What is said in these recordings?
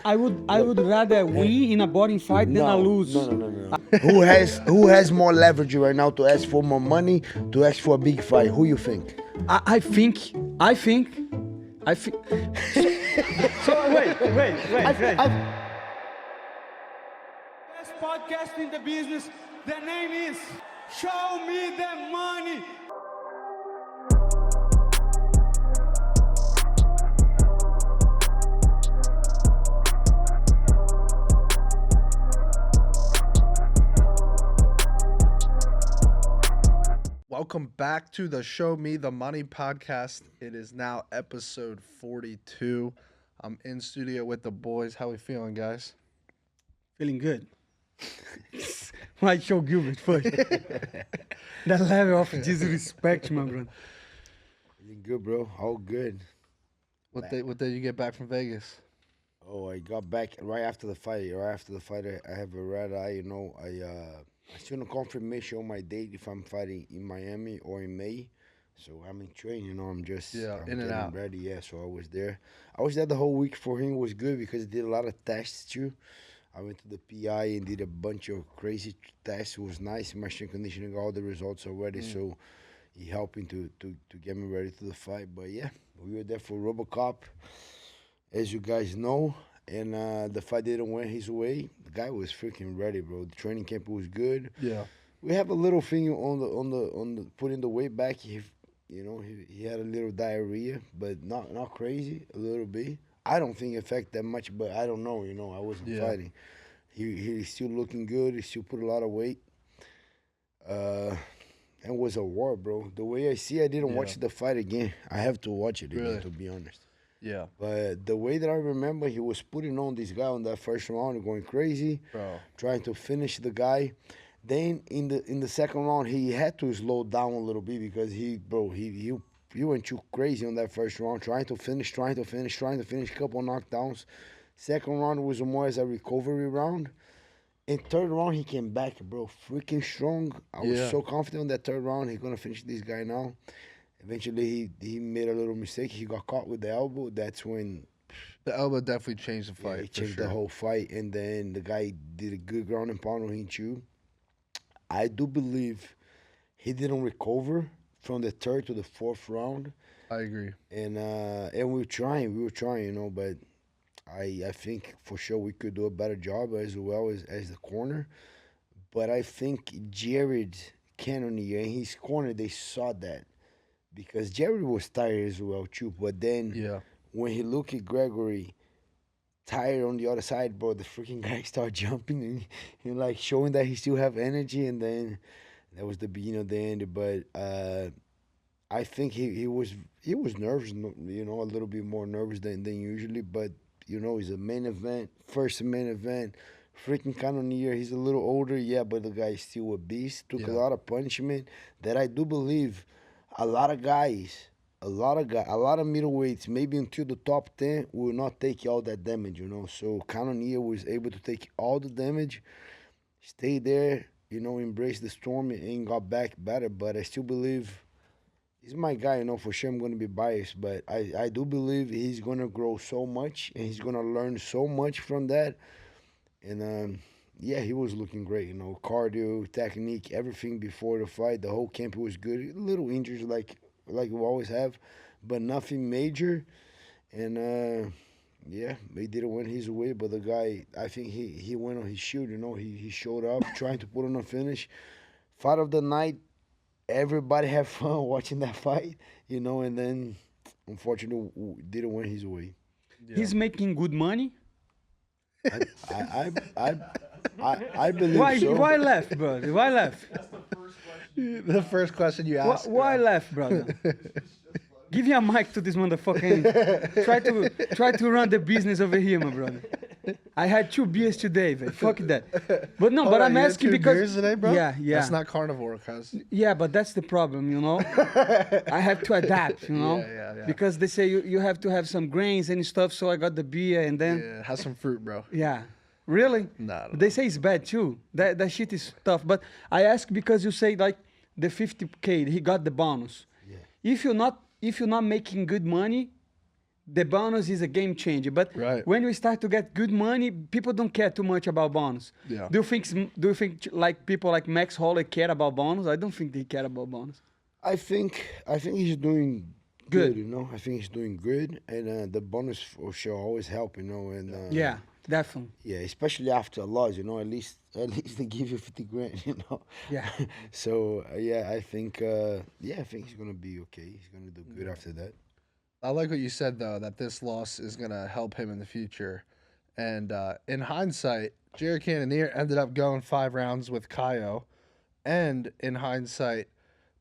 I would rather win in a boring fight than I lose. No. Who has more leverage right now to ask for more money, to ask for a big fight? Who you think? I think. So wait. Best podcast in the business. The name is Show Me the Money. Welcome back to the Show Me the Money podcast. It is now episode 42. I'm in studio with the boys. How we feeling, guys? Feeling good. Might show Gilbert first. That level of disrespect, my brother. Feeling good, bro. All good. What day you get back from Vegas? Oh, I got back right after the fight. I have a red eye. You know, I seen a confirmation on my date if I'm fighting in Miami or in May. So I'm in training, you know, I'm in and out. ready. Yeah, so I was there. I was there the whole week for him. It was good because I did a lot of tests too. I went to the PI and did a bunch of crazy tests. It was nice. My strength conditioning got all the results already, so he helping to get me ready to the fight. But yeah, we were there for RoboCop, as you guys know. And the fight didn't went his way. The guy was freaking ready, bro. The training camp was good. Yeah. We have a little thing on the putting the weight back. He had a little diarrhea, but not crazy. A little bit. I don't think it affected that much, but I don't know. You know, I wasn't fighting. He's still looking good. He still put a lot of weight. And it was a war, bro. The way I see, I didn't watch the fight again. I have to watch it again, to be honest. Yeah. But the way that I remember, he was putting on this guy on that first round, going crazy, trying to finish the guy. Then in the second round, he had to slow down a little bit because he went too crazy on that first round, trying to finish, a couple knockdowns. Second round was more as a recovery round. And third round, he came back, bro, freaking strong. I was so confident on that third round. He's going to finish this guy now. Eventually, he made a little mistake. He got caught with the elbow. That's when... The elbow definitely changed the fight. He changed the whole fight. And then the guy did a good ground and pound on him, too. I do believe he didn't recover from the third to the fourth round. I agree. And we were trying, you know, but I think for sure we could do a better job as well as the corner. But I think Jared Cannonier and his corner, they saw that. Because Jared was tired as well, too. But then when he looked at Gregory tired on the other side, bro, the freaking guy started jumping and like showing that he still have energy. And then that was the beginning of the end. But I think he was nervous, you know, a little bit more nervous than usually. But, you know, it's a main event, first main event. Freaking Cannonier, he's a little older, but the guy is still a beast. Took a lot of punishment that I do believe a lot of middleweights, maybe until the top 10, will not take all that damage, you know. So Cannonier was able to take all the damage, stay there, you know, embrace the storm and got back better. But I still believe he's my guy, you know. For sure I'm going to be biased, but I do believe he's going to grow so much and he's going to learn so much from that. And he was looking great, you know, cardio, technique, everything before the fight. The whole camp was good. Little injuries like we always have, but nothing major. And they didn't win his way, but the guy, I think he went on his shield, you know. He showed up trying to put on a finish. Fight of the night, everybody had fun watching that fight, you know, and then unfortunately didn't win his way. Yeah. He's making good money. I believe so. Why left, brother? Why left? That's the first question you asked. Why left, brother? Give your mic to this motherfucker. Try to run the business over here, my brother. I had 2 beers today, man. Fuck that. But no, but I'm asking because... beers today, bro? Yeah. That's not carnivore, cuz. Yeah, but that's the problem, you know? I have to adapt, you know? Yeah. Because they say you have to have some grains and stuff, so I got the beer and then... Yeah, have some fruit, bro. Yeah. Really? Nah. They say it's bad too. That shit is tough. But I ask because you say like the 50K, he got the bonus. Yeah. If you're not making good money, the bonus is a game changer. But Right. when you start to get good money, people don't care too much about bonus. Yeah. Do you think like people like Max Holloway care about bonus? I don't think they care about bonus. I think he's doing Good. good. You know, I think he's doing good, and the bonus for sure always help. You know, and Yeah, definitely. yeah, especially after a loss. You know, at least they give you 50 grand. You know. Yeah. So yeah, I think he's gonna be okay. He's gonna do good after that. I like what you said though, that this loss is gonna help him in the future. And in hindsight, Jared Cannonier ended up going 5 rounds with Kaio, and in hindsight,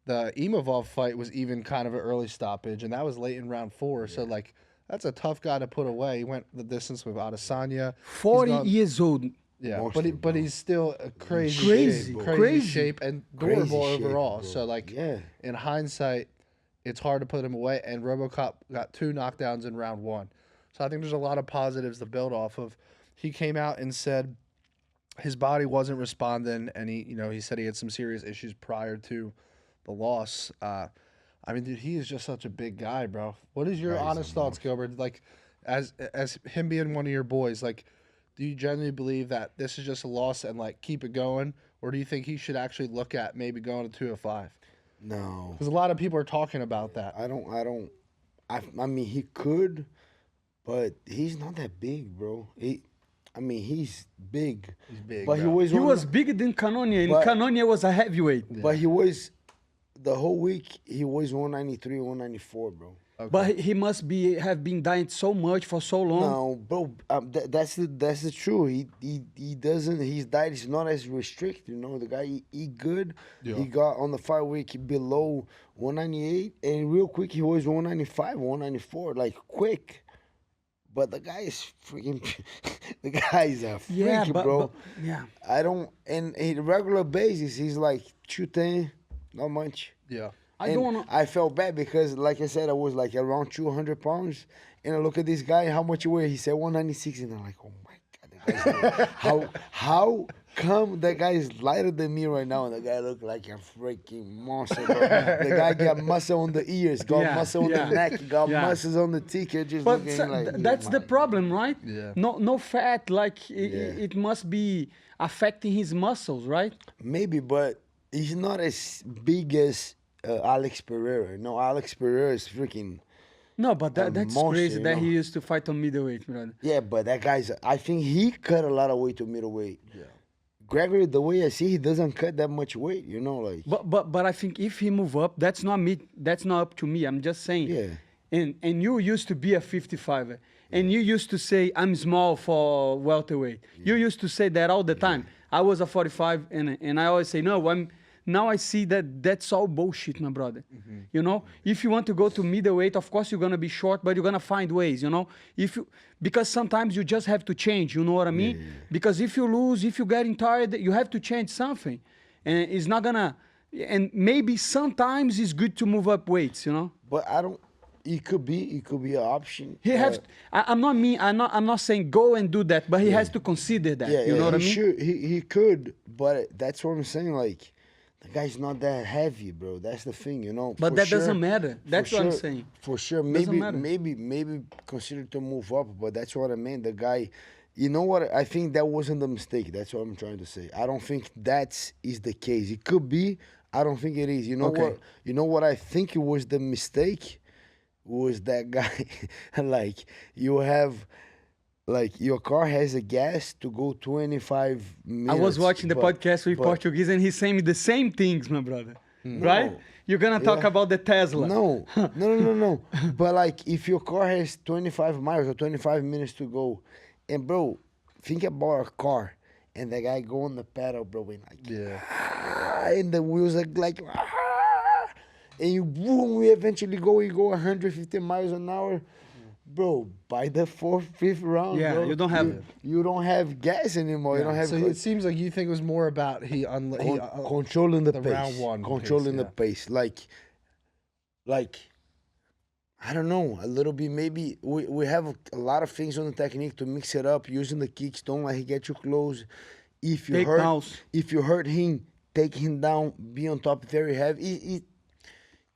the Imavov fight was even kind of an early stoppage, and that was late in round 4. So like, that's a tough guy to put away. He went the distance with Adesanya. 40 gone- years old. Yeah, Monster, but bro. he's still a crazy, Crazy, shape, bro. crazy Crazy. shape and Crazy durable shape, overall. bro. So like, Yeah. in hindsight, it's hard to put him away. And RoboCop got 2 knockdowns in round 1. So I think there's a lot of positives to build off of. He came out and said his body wasn't responding, and he said he had some serious issues prior to the loss. I mean, dude, he is just such a big guy, bro. What is your Right, he's honest a thoughts, Gilbert? Like, as him being one of your boys, like, do you genuinely believe that this is just a loss and like keep it going, or do you think he should actually look at maybe going to 205? No, Because a lot of people are talking about that. I don't. I mean, he could, but he's not that big, bro. He's big. He's big, But he bro. was He one was of- bigger than Cannonier, and But- Cannonier was a heavyweight. But he was the whole week. He was 193, 194, bro. Okay. But he must have been dying so much for so long. No, bro. That's the truth. He doesn't. His diet is not as restricted. You know, the guy eat good. Yeah. He got on the fight week below 198, and real quick he was 195, 194, like quick. But the guy is freaking. The guy is a freak, yeah, bro. yeah. I don't. And a regular basis, he's like 210, not much. yeah. I And don't want to. I felt bad because, like I said, I was like around 200 pounds. And I look at this guy, how much you weigh? He said 196. And I'm like, oh my God. That guy's how come that guy is lighter than me right now? And the guy look like a freaking monster, bro. The guy got muscle on the ears, got Yeah, muscle on yeah, the neck, got yeah. muscles on the ticket. Just But looking so, like, that's the problem, right? Yeah. No fat. Like Yeah. it must be affecting his muscles, right? Maybe, but he's not as big as Alex Pereira. No, Alex Pereira is freaking. No, but A that's monster, crazy you that know? he used to fight on middleweight, brother. Yeah, but that guy's. I think he cut a lot of weight to middleweight. Yeah. Gregory, the way I see, he doesn't cut that much weight. You know, like. But I think if he move up, that's not me. That's not up to me. I'm just saying. Yeah. And you used to be a 55, and you used to say I'm small for welterweight. You used to say that all the time. I was a 45, and I always say no. Now I see that that's all bullshit, my brother. You know, if you want to go to middleweight, of course you're gonna be short, but you're gonna find ways. You know, because sometimes you just have to change. You know what I mean? Because if you lose, if you're getting tired, you have to change something, and it's not gonna. And maybe sometimes it's good to move up weights. You know. But I don't. It could be an option. He has. I'm not saying go and do that, but he has to consider that. Yeah, you know what I mean? Should, he could, but that's what I'm saying. Like, the guy's not that heavy, bro. That's the thing, you know. But For that sure- doesn't matter. for That's what I'm sure- saying. For sure, Doesn't matter. maybe consider to move up, but that's what I mean. The guy, you know what? I think that wasn't the mistake. That's what I'm trying to say. I don't think is the case. It could be. I don't think it is. You know Okay. what? You know what? I think it was the mistake. Was that guy like you have? Like your car has a gas to go 25 minutes. I was watching the but- podcast with but- Portuguese, and he's saying me the same things, my brother. Right? No. You're gonna talk Yeah. about the Tesla. No. But like, if your car has 25 miles or 25 minutes to go, and bro, think about a car, and the guy go on the pedal, bro, and like, and the wheels are like, and you boom, we eventually you go 150 miles an hour. Bro, by the 4th, 5th round, Yeah, bro, you don't have- you don't have gas anymore. You don't have So it seems like you think it was more about controlling the pace, round one controlling pace, the pace. Like I don't know, a little bit. Maybe we have a lot of things on the technique to mix it up, using the kicks. Don't let him get you close. If you Take hurt him, take him down. Be on top, very heavy.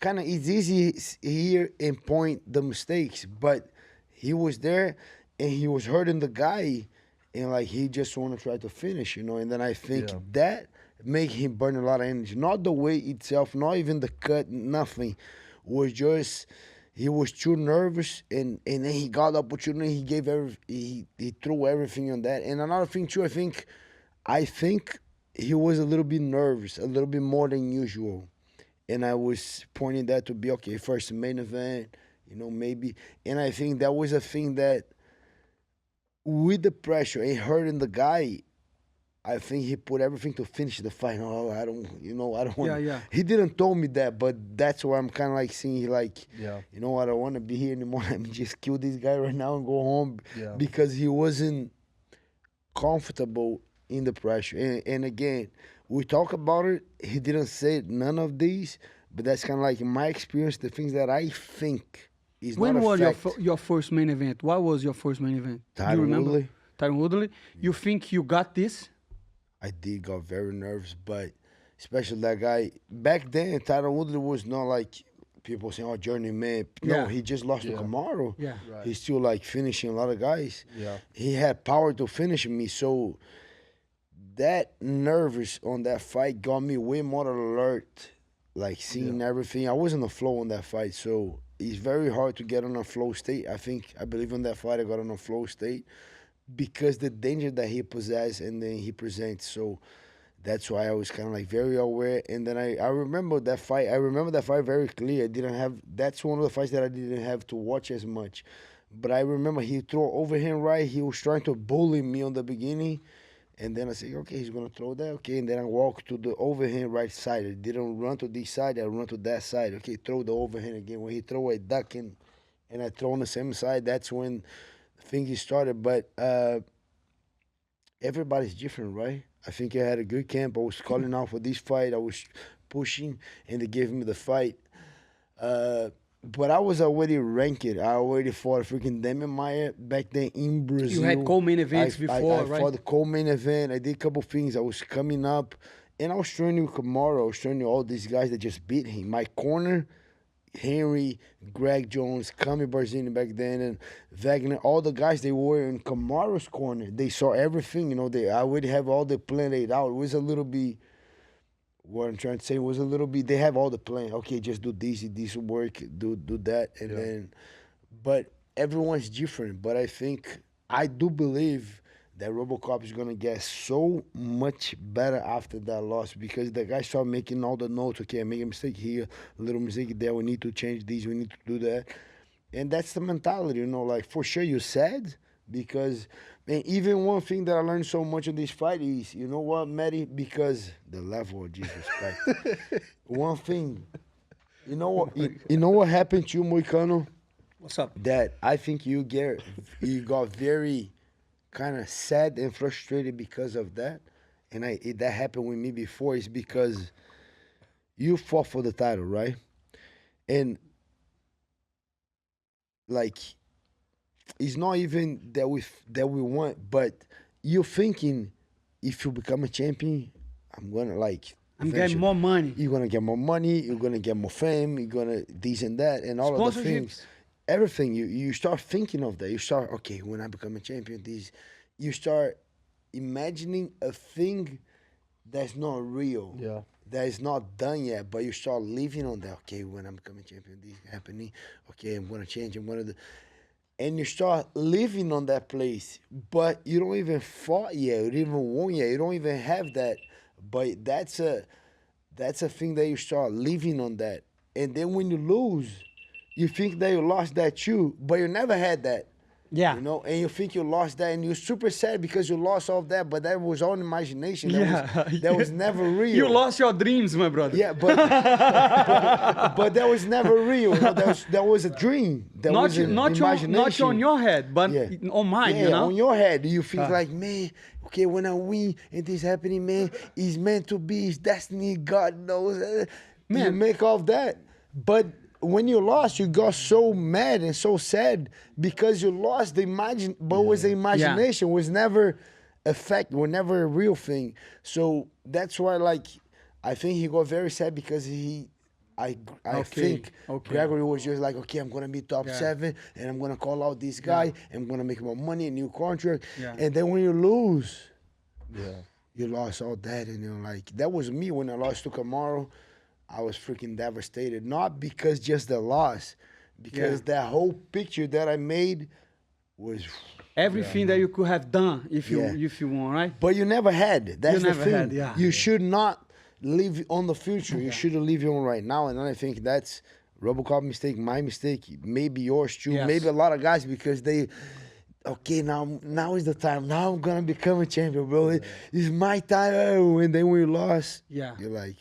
It's easy here and point the mistakes, but he was there and he was hurting the guy, and like he just want to try to finish, you know. And then I think that make him burn a lot of energy. Not the weight itself, not even the cut, nothing. Was just he was too nervous, and then he got the opportunity. He gave he threw everything on that. And another thing too, I think he was a little bit nervous, a little bit more than usual. And I was pointing that to be okay. First main event, you know, maybe. And I think that was a thing that, with the pressure and hurting the guy, I think he put everything to finish the fight. Oh, I don't want. Yeah. He didn't tell me that, but that's why I'm kind of like seeing like, you know, I don't want to be here anymore. Let me just kill this guy right now and go home, because he wasn't comfortable in the pressure. And again, we talk about it. He didn't say none of these, but that's kind of like my experience. The things that I think is When not a was fact. your first main event? What was your first main event? Do you Tyron remember? Woodley. Tyron Woodley. You think you got this? I did got very nervous, but especially that guy back then. Tyron Woodley was not like people saying, "Oh, Journey man." No, Yeah. he just lost to Kamaru. Yeah. Right. He's still like finishing a lot of guys. Yeah. He had power to finish me, so that nervous on that fight got me way more alert, like seeing everything. I was on the flow on that fight, so it's very hard to get on a flow state. I believe on that fight I got on a flow state because the danger that he possesses and then he presents. So that's why I was kind of like very aware. And then I remember that fight. I remember that fight very clear. That's one of the fights that I didn't have to watch as much. But I remember he threw overhand right. He was trying to bully me on the beginning. And then I said, okay, he's going to throw that. Okay, and then I walked to the overhand right side. I didn't run to this side. I run to that side. Okay, throw the overhand again. When he throw, I duck in, and I throw on the same side. That's when things started. But everybody's different, right? I think I had a good camp. I was calling out for this fight. I was pushing, and they gave me the fight. But I was already ranked. I already fought freaking Demian Maia back then in Brazil. You had co-main events before, right? I fought the co-main event. I did a couple things. I was coming up, and I was training with Kamaru. I was training all these guys that just beat him. My corner, Hnery, Greg Jones, Kami Barzini back then, and Wagner, all the guys, they were in Kamaru's corner. They saw everything. You know, I already have all the plan laid out. It was a little bit... What I'm trying to say was a little bit, they have all the plan. Okay, just do this will work, do that. And then, but everyone's different. But I do believe that RoboCop is going to get so much better after that loss, because the guys start making all the notes. Okay, I made a mistake here, a little mistake there. We need to change this, we need to do that. And that's the mentality, you know, like for sure you're sad because... And even one thing that I learned so much in this fight is, you know what, Matty? Because the level of disrespect. One thing, you know what happened to you, Moicano? What's up? That I think you got very kind of sad and frustrated because of that. And that happened with me before. Is because you fought for the title, right? And like, it's not even that we want, but you're thinking, if you become a champion, I'm getting more money. You're gonna get more money. You're gonna get more fame. You're gonna this and that and all of the things. Everything you start thinking of that. You start, okay, when I become a champion, you start imagining a thing that's not real. Yeah. That is not done yet, but you start living on that. Okay, when I become a champion, this is happening. Okay, I'm gonna change. I'm gonna do. And you start living on that place, but you don't even fought yet. You don't even won yet. You don't even have that. But that's a thing that you start living on that. And then when you lose, you think that you lost that too, but you never had that. Yeah. You know, and you think you lost that, and you're super sad because you lost all that, but that was all imagination. That was never real. You lost your dreams, my brother. Yeah, but that was never real. You know, that was a dream. That was an imagination. Not on your head, but on mine, you know? On your head. You feel like, man, okay, when I win and this happening, man, it's meant to be, it's destiny, God knows. Man. You make all that. But when you lost, you got so mad and so sad because you lost the but it was the imagination. It was never a fact, was never a real thing. So that's why, like, I think he got very sad because he I think Gregory was just like, okay, I'm gonna be top 7, and I'm gonna call out this guy, and I'm gonna make more money, a new contract, and then when you lose, you lost all that, and you're like, that was me when I lost to Kamaru. I was freaking devastated, not because just the loss, because that whole picture that I made was everything that you could have done if you won, right? But you never had. That's the thing. You should. should not live on the future. You should live on right now. And I think that's RoboCop mistake, my mistake, maybe yours too, maybe a lot of guys, because they, okay, now is the time. Now I'm gonna become a champion, bro. It's my time. And then when you lost, you're like,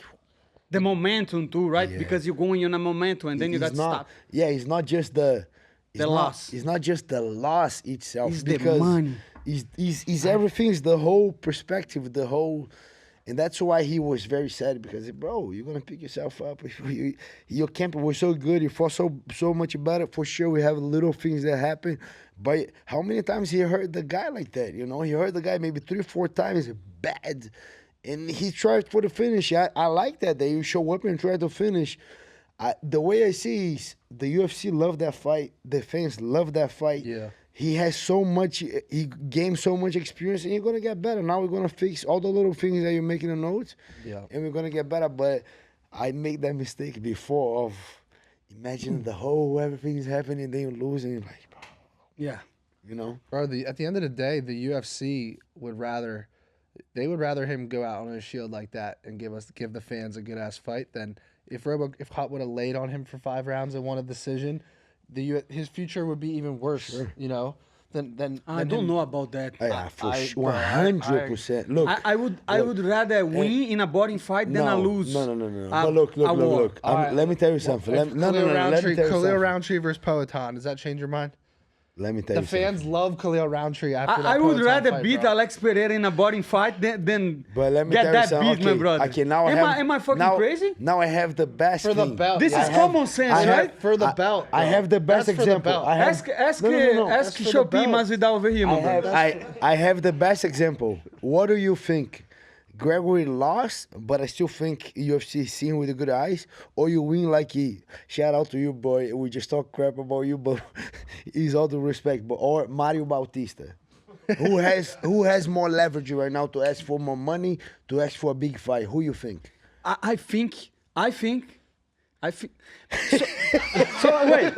the momentum too, right? Because you're going on a momentum, and then you got to stop. Yeah, it's not just the loss. It's not just the loss itself. It's because the money. It's everything. It's the whole perspective, the whole. And that's why he was very sad, because, bro, you're going to pick yourself up. Your camp was so good. You fought so much better. For sure, we have little things that happen. But how many times he hurt the guy like that? You know, he hurt the guy maybe 3 or 4 times bad. And he tried for the finish. I like that you show up and try to finish. The way I see is the UFC love that fight. The fans love that fight. Yeah. He has so much, he gained so much experience, and you're going to get better. Now we're going to fix all the little things that you're making in the notes, and we're going to get better. But I made that mistake before of imagine the whole, everything's happening, then you lose, and you're like, bro. Yeah. You know? Bro, at the end of the day, the UFC would rather him go out on his shield like that and give the fans a good-ass fight than if Cop would have laid on him for 5 rounds and won a decision. His future would be even worse, you know. Than I don't know about that. Yeah, for sure, 100%. Look, I would rather win in a boring fight than a lose. No. But look. Let me tell you something. Let me tell you Khalil Roundtree versus Poatan. Does that change your mind? Let me tell you something. The fans love Khalil Roundtree after that. I would Poatan rather fight, beat bro. Alex Pereira in a boring fight than But let me get tell that you something. beat, my brother. Okay, now am I fucking crazy? Now I have the best For the thing. belt. This is common sense, right? For the belt. I have the best That's for the example. belt. Ask Shopee Masvidal over here, my brother. I have the best example. What do you think? Gregory lost, but I still think UFC see him with the good eyes, or you win like he. Shout out to you, boy. We just talk crap about you, but he's all the respect. But or Mario Bautista, who has more leverage right now to ask for more money, to ask for a big fight? Who you think? I think. So wait.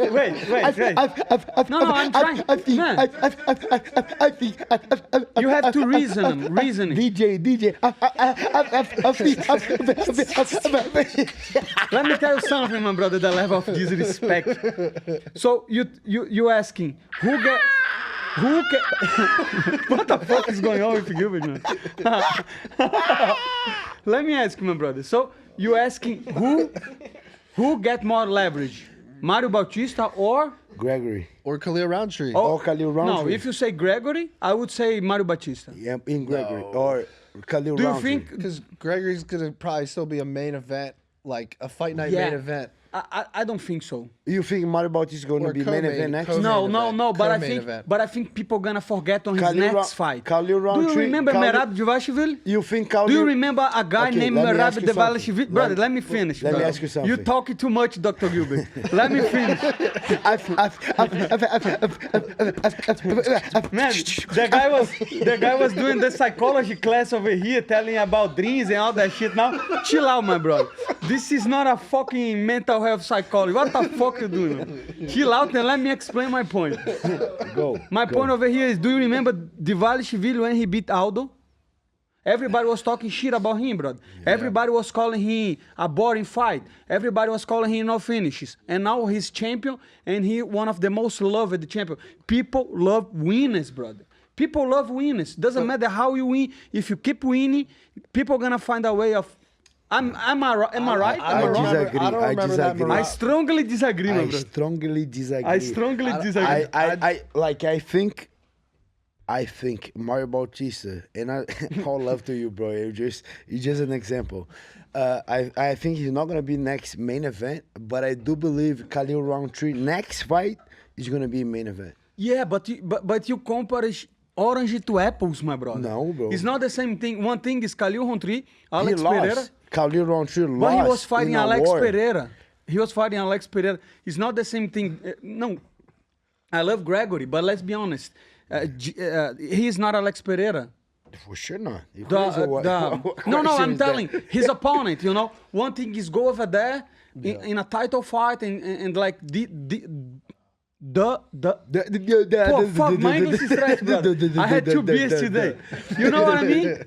No, I'm trying. Man, you have to reason. DJ. Let me tell you something, my brother. The level of disrespect. So you asking who can? What the fuck is going on with Gilbert, man? Let me ask you, my brother. So you asking who get more leverage, Mario Bautista or Gregory or Khalil Roundtree? or Khalil Roundtree? No, if you say Gregory, I would say Mario Bautista. Yeah, in Gregory or Khalil Do you Roundtree. think? Because Gregory's gonna probably still be a main event, like a fight night main event. I don't think so. You think Mario Bautista is going to be main event next? No. But I think people gonna forget on his next fight. Khalil Roundtree. Do you remember Merab Dvalishvili? You think Khalil? Do you remember a guy named let me Merab ask you something. Dvalishvili? Brother, let me finish. Let me brother. ask you something. You talking too much, Dr. Gilbert. Let me finish. Man, the guy was doing the psychology class over here, telling about dreams and all that shit. Now, chill out, my brother. This is not a fucking mental health psychology. What the fuck you doing? Man? Chill out and let me explain my point. My point over here is, do you remember Dvalishvili when he beat Aldo? Everybody was talking shit about him, brother. Yeah. Everybody was calling him a boring fight. Everybody was calling him no finishes. And now he's champion, and he one of the most loved champion. People love winners, brother. People love winners. Doesn't matter how you win. If you keep winning, people gonna find a way of. Am I right? I disagree. I don't remember that. I strongly disagree, my brother. I strongly disagree. I think Mario Bautista, and all love to you, bro. You're just an example. I think he's not gonna be next main event, but I do believe Khalil Roundtree next fight is gonna be main event. Yeah, but you compare orange to apples, my brother. No, bro. It's not the same thing. One thing is Khalil Roundtree, Alex Pereira. Khalil Roundtree lost. But he was fighting Alex war. Pereira. He was fighting Alex Pereira. It's not the same thing. No, I love Gregory, but let's be honest. He is not Alex Pereira. For sure not. No, I'm telling his opponent. You know, one thing is go over there in a title fight and like Pô, fuck, my English is trash, brother. I had 2 beers today. You know what I mean?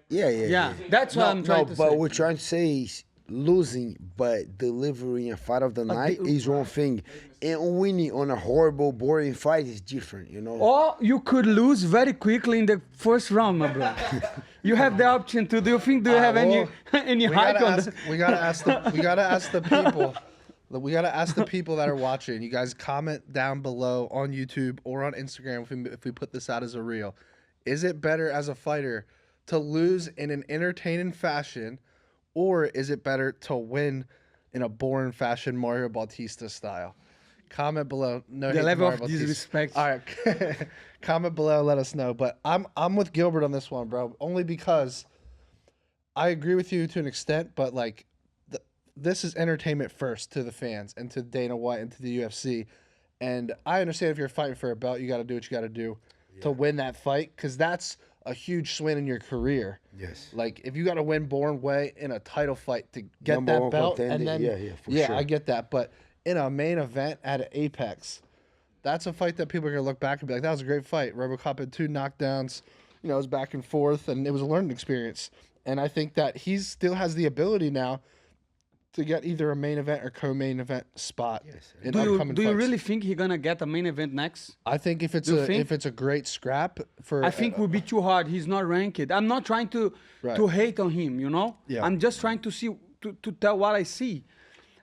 Yeah. That's what I'm trying to say. But we're trying to say is losing, but delivering a fight of the night is one thing. And winning on a horrible, boring fight is different, you know? Or you could lose very quickly in the first round, my brother. You have the option to. Do you have any hype on that? We gotta ask the people. We gotta ask the people that are watching. You guys comment down below on YouTube or on Instagram if we put this out as a reel. Is it better as a fighter to lose in an entertaining fashion, or is it better to win in a boring fashion, Mario Bautista style? Comment below. No, the level Mario of Bautista. disrespect. All right, comment below. Let us know. But I'm with Gilbert on this one, bro. Only because I agree with you to an extent, but like this is entertainment first to the fans and to Dana White and to the UFC. And I understand if you're fighting for a belt, you got to do what you got to do to win that fight, because that's a huge swing in your career. Yes. Like if you got to win boring way in a title fight to get that belt, and then for sure. I get that. But in a main event at Apex, that's a fight that people are gonna look back and be like, "That was a great fight." RoboCop had 2 knockdowns. You know, it was back and forth, and it was a learning experience. And I think that he still has the ability now to get either a main event or co-main event spot in upcoming Do you fights. really think he's gonna get a main event next? I think if it's a great scrap for, I think would be too hard. He's not ranked. I'm not trying to hate on him. You know. Yeah. I'm just trying to see to tell what I see.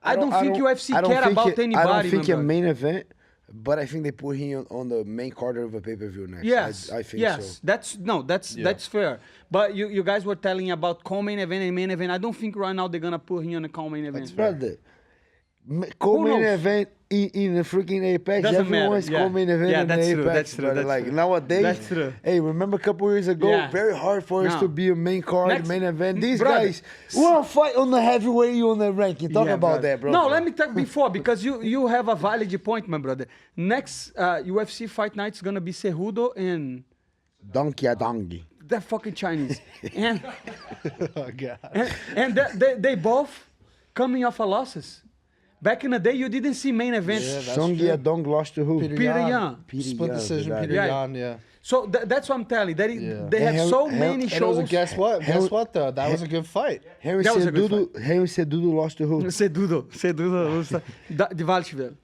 I don't think UFC care about anybody. I don't think a main event, but I think they put him on the main card of a pay-per-view next. Yes, I think so. That's fair. But you guys were telling about co-main event and main event. I don't think right now they're gonna put him on a co-main event. Brother, co-main event in the freaking Apex. Doesn't Everyone's matter. co-main event in the Apex. That's true. Brother. Like nowadays, That's true. Hey, remember a couple years ago, very hard for us to be a main card, main event. These guys want to fight on the heavyweight, you on the ranking. Talk about that, bro. No, let me talk before, because you have a valid point, my brother. Next UFC fight night is gonna be Cejudo and Donkey Adongi. They're fucking Chinese. And Oh God. and they both coming off of losses. Back in the day, you didn't see main events. Song Yadong lost to who? Peter Yan. Split decision, Peter Yan, yeah. So that's what I'm telling. They have so many shows. Guess what? Guess what, though? That was a good fight. Henry Cejudo lost to who? Cejudo. De Valteville.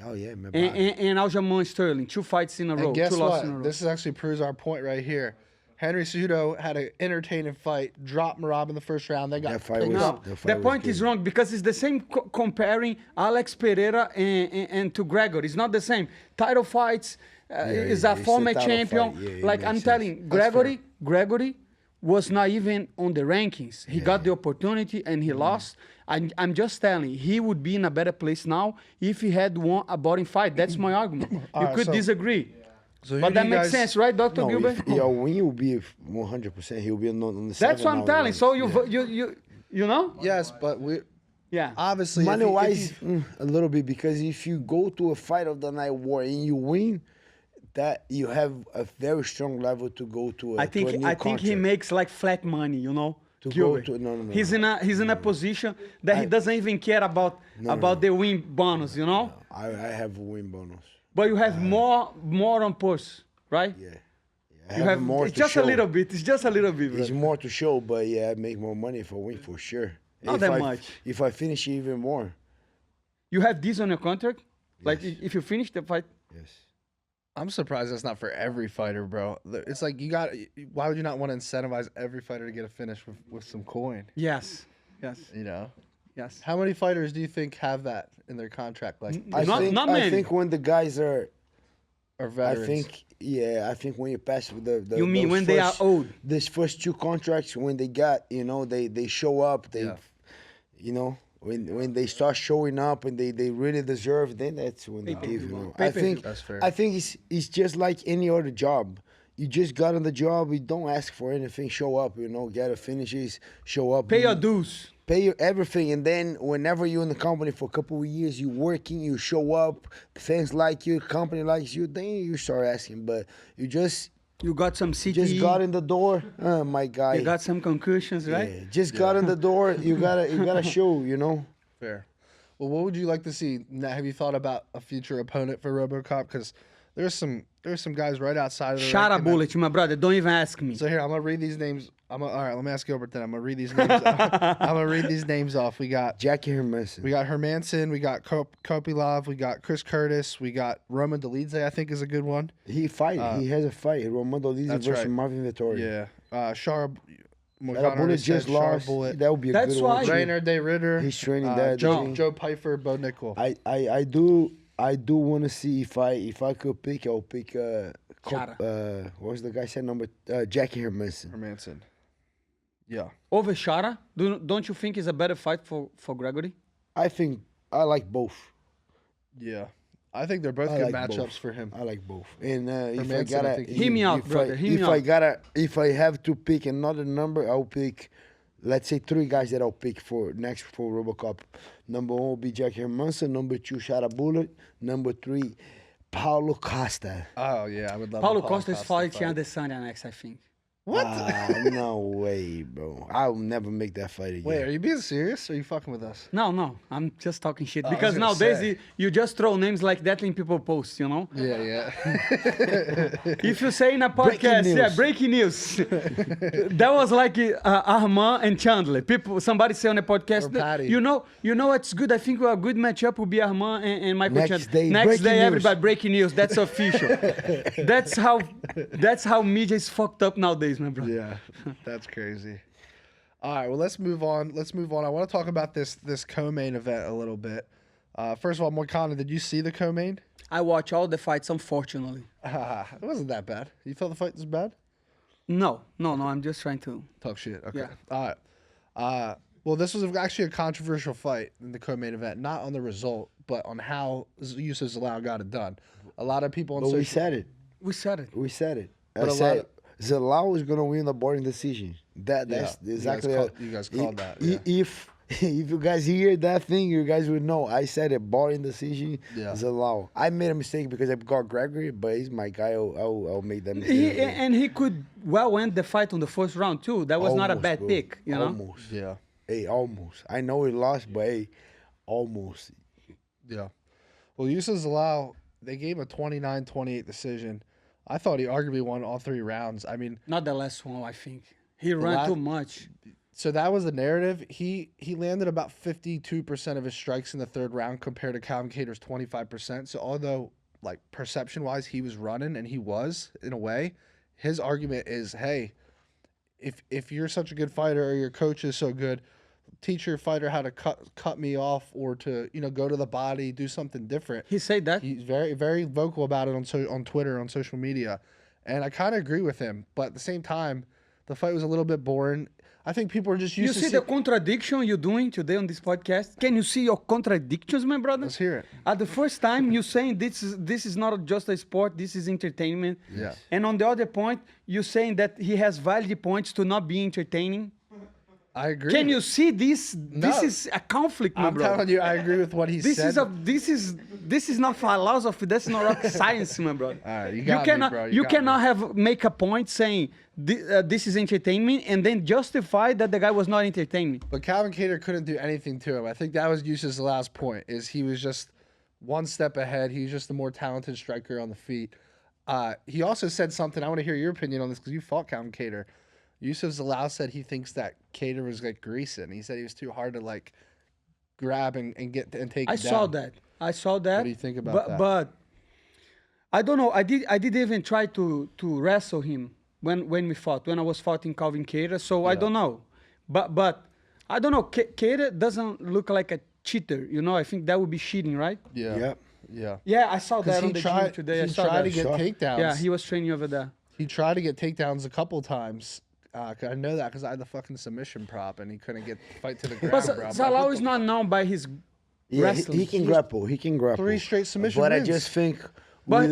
Oh, yeah, man. And Aljamain Sterling. 2 fights in a row. And guess 2 losses in a row. what? This actually proves our point right here. Hnery Cejudo had an entertaining fight, dropped Marab in the first round. They got That fight picked was- up. That point is wrong, because it's the same comparing Alex Pereira and to Gregory. It's not the same. Title fights is a it's a former title champion. fight. Yeah, it Like makes I'm sense. telling, Gregory was not even on the rankings. He got the opportunity and he lost. I'm just telling, he would be in a better place now if he had won a boring fight. That's my argument. You could disagree. So But that makes sense, right, Dr. No, Gilbert? if win will be 100%. He'll be on the That's what I'm telling. So you know? Yes, but Yeah. obviously, if Money-wise, you- a little bit, because if you go to a fight of the night war and you win, that you have a very strong level to go to a I think he makes like flat money, you know. To Gilbert. go to- no. He's in a position that he doesn't even care about the win bonus, you know. I have a win bonus. But you have more on purse, right? Yeah. You have more it's to just show. a little bit. It's just a little bit, It's brother. more to show, but yeah, I make more money if I win for sure. Not If that I- much. If I finish even more, You have this on your contract. Like if you finish the fight. yes. I'm surprised that's not for every fighter, bro. It's like why would you not want to incentivize every fighter to get a finish with some coin? Yes. You know? Yes. How many fighters do you think have that in their contract? Like, Not many. I think when the guys are, or veterans? I think when you pass the You mean those when they are first- old? These first 2 contracts, when they got, they show up, when they start showing up and they really deserve, then that's when they give, I think That's fair. I think it's just like any other job. you just got on the job. You don't ask for anything. Show up, get a finishes. Show up. Pay your dues. Pay your everything, and then whenever you're in the company for a couple of years, you working, you show up, fans like you, company likes you, then you start asking. But you got some CTE. just got in the door, my guy. You got some concussions, right? Yeah, just got in the door. You gotta show, Fair. Well, what would you like to see? Have you thought about a future opponent for RoboCop? Because there's some guys right outside of the Shot a bullet, my brother. Don't even ask me. So here, I'm gonna read these names. All right, let me ask Gilbert then. I'm gonna read these names. I'm gonna read these names off. We got Jackie Hermanson. We got Hermanson. We got Kopilov. We got Chris Curtis. We got Roman Dolidze, I think is a good one. He has a fight. Roman Dolidze versus right. Marvin Vettori. Yeah. Moiicano Bullet just lost. That would be a That's good why. one. Rainer De Ritter. He's training that. Joe Pfeiffer, Bo Nickel. I do want to see if I could pick. I'll pick. What was the guy said number? Jackie Hermanson. Yeah. Over Shara? Don't you think it's a better fight for Gregory? I think I like both. Yeah. I think they're both good matchups for him. I like both. And if I Manson, gotta, I think Hear me out, brother. Hear me out. If I have to pick another number, I'll pick. Let's say 3 guys that I'll pick for RoboCop. Number 1 will be Jackie Hermanson. Number 2, Shot a Bullet. Number 3, Paulo Costa. Oh yeah, I would love. Paulo Costa's fighting Adesanya next, I think. What? No way, bro. I'll never make that fight again. Wait, are you being serious? Or are you fucking with us? No, I'm just talking shit. I Because was gonna nowadays say. you just throw names like that in people posts, Yeah. If you say in a podcast, breaking news. That was like Armand and Chandler. Somebody say on a podcast, Or Patty. you know what's good? I think a good matchup will be Armand and Michael Next Chandler. day, Next breaking day, news. everybody breaking news. That's official. That's how media is fucked up nowadays, my brother. Yeah, that's crazy. All right, well, let's move on. I want to talk about this co-main event a little bit. First of all, Moicano, did you see the co-main? I watch all the fights, unfortunately. It wasn't that bad. You thought the fight was bad? No, I'm just trying to. Talk shit. Okay. Yeah. All right. Well, this was actually a controversial fight in the co-main event, not on the result, but on how Yusuf Zalal got it done. A lot of people on But social... We said it. We said it. But I said Zalal is gonna win the boring decision. That's exactly. You guys called that. Yeah. If you guys hear that thing, you guys would know. I said it, boring decision. Yeah. Zalal. I made a mistake because I got Gregory, but he's my guy. I'll make that mistake. He could end the fight on the first round too. That was not a Almost, bad bro. pick, you know. Almost. Yeah. Hey, almost. I know he lost, but hey, almost. Yeah. Well, Yusuf Zalal, they gave him a 29-28 decision. I thought he arguably won all 3 rounds. I mean, Not the last one, I think. He ran too much. so that was the narrative. He landed about 52% of his strikes in the 3rd round compared to Calvin Kattar's 25%. So although, like, perception-wise, he was running, and he was, in a way, his argument is, hey, if you're such a good fighter or your coach is so good, teach your fighter how to cut me off or to, go to the body, do something different. He said that. He's very, very vocal about it on Twitter, on social media. And I kind of agree with him. But at the same time, the fight was a little bit boring. I think people are just used to You see the contradiction you're doing today on this podcast? Can you see your contradictions, my brother? Let's hear it. At the first time, you're saying this is not just a sport, this is entertainment. Yeah. And on the other point, you're saying that he has valid points to not be entertaining. I agree. Can you see this? No. This is a conflict, my I'm brother. telling you, I agree with what he This said. this is not philosophy. That's not rocket science, my brother. All right, you cannot me, bro. you got cannot make a point saying this is entertainment and then justify that the guy was not entertaining. But Calvin Kattar couldn't do anything to him. I think that was Yusuf Zalal's point, is he was just one step ahead. He was just the more talented striker on the feet. He also said something. I want to hear your opinion on this because you fought Calvin Kattar. Yusuf Zalal said he thinks that Kattar was like greasing. He said he was too hard to like grab and get and take. I saw that. What do you think about that? But I don't know. I did even try to wrestle him when we fought, when I was fighting Calvin Kattar. So I don't know. But I don't know. Kattar doesn't look like a cheater. I think that would be cheating, right? Yeah. Yep. Yeah. Yeah, I saw that He on the tried gym today. I He saw tried to that. get takedowns. Yeah, he was training over there. He tried to get takedowns a couple times. I know that because I had the fucking submission prop and he couldn't get the fight to the ground, But bro. Zalal is not known by his Yeah, wrestling. he can grapple. He can grapple. 3 straight submission But wins. I just think But,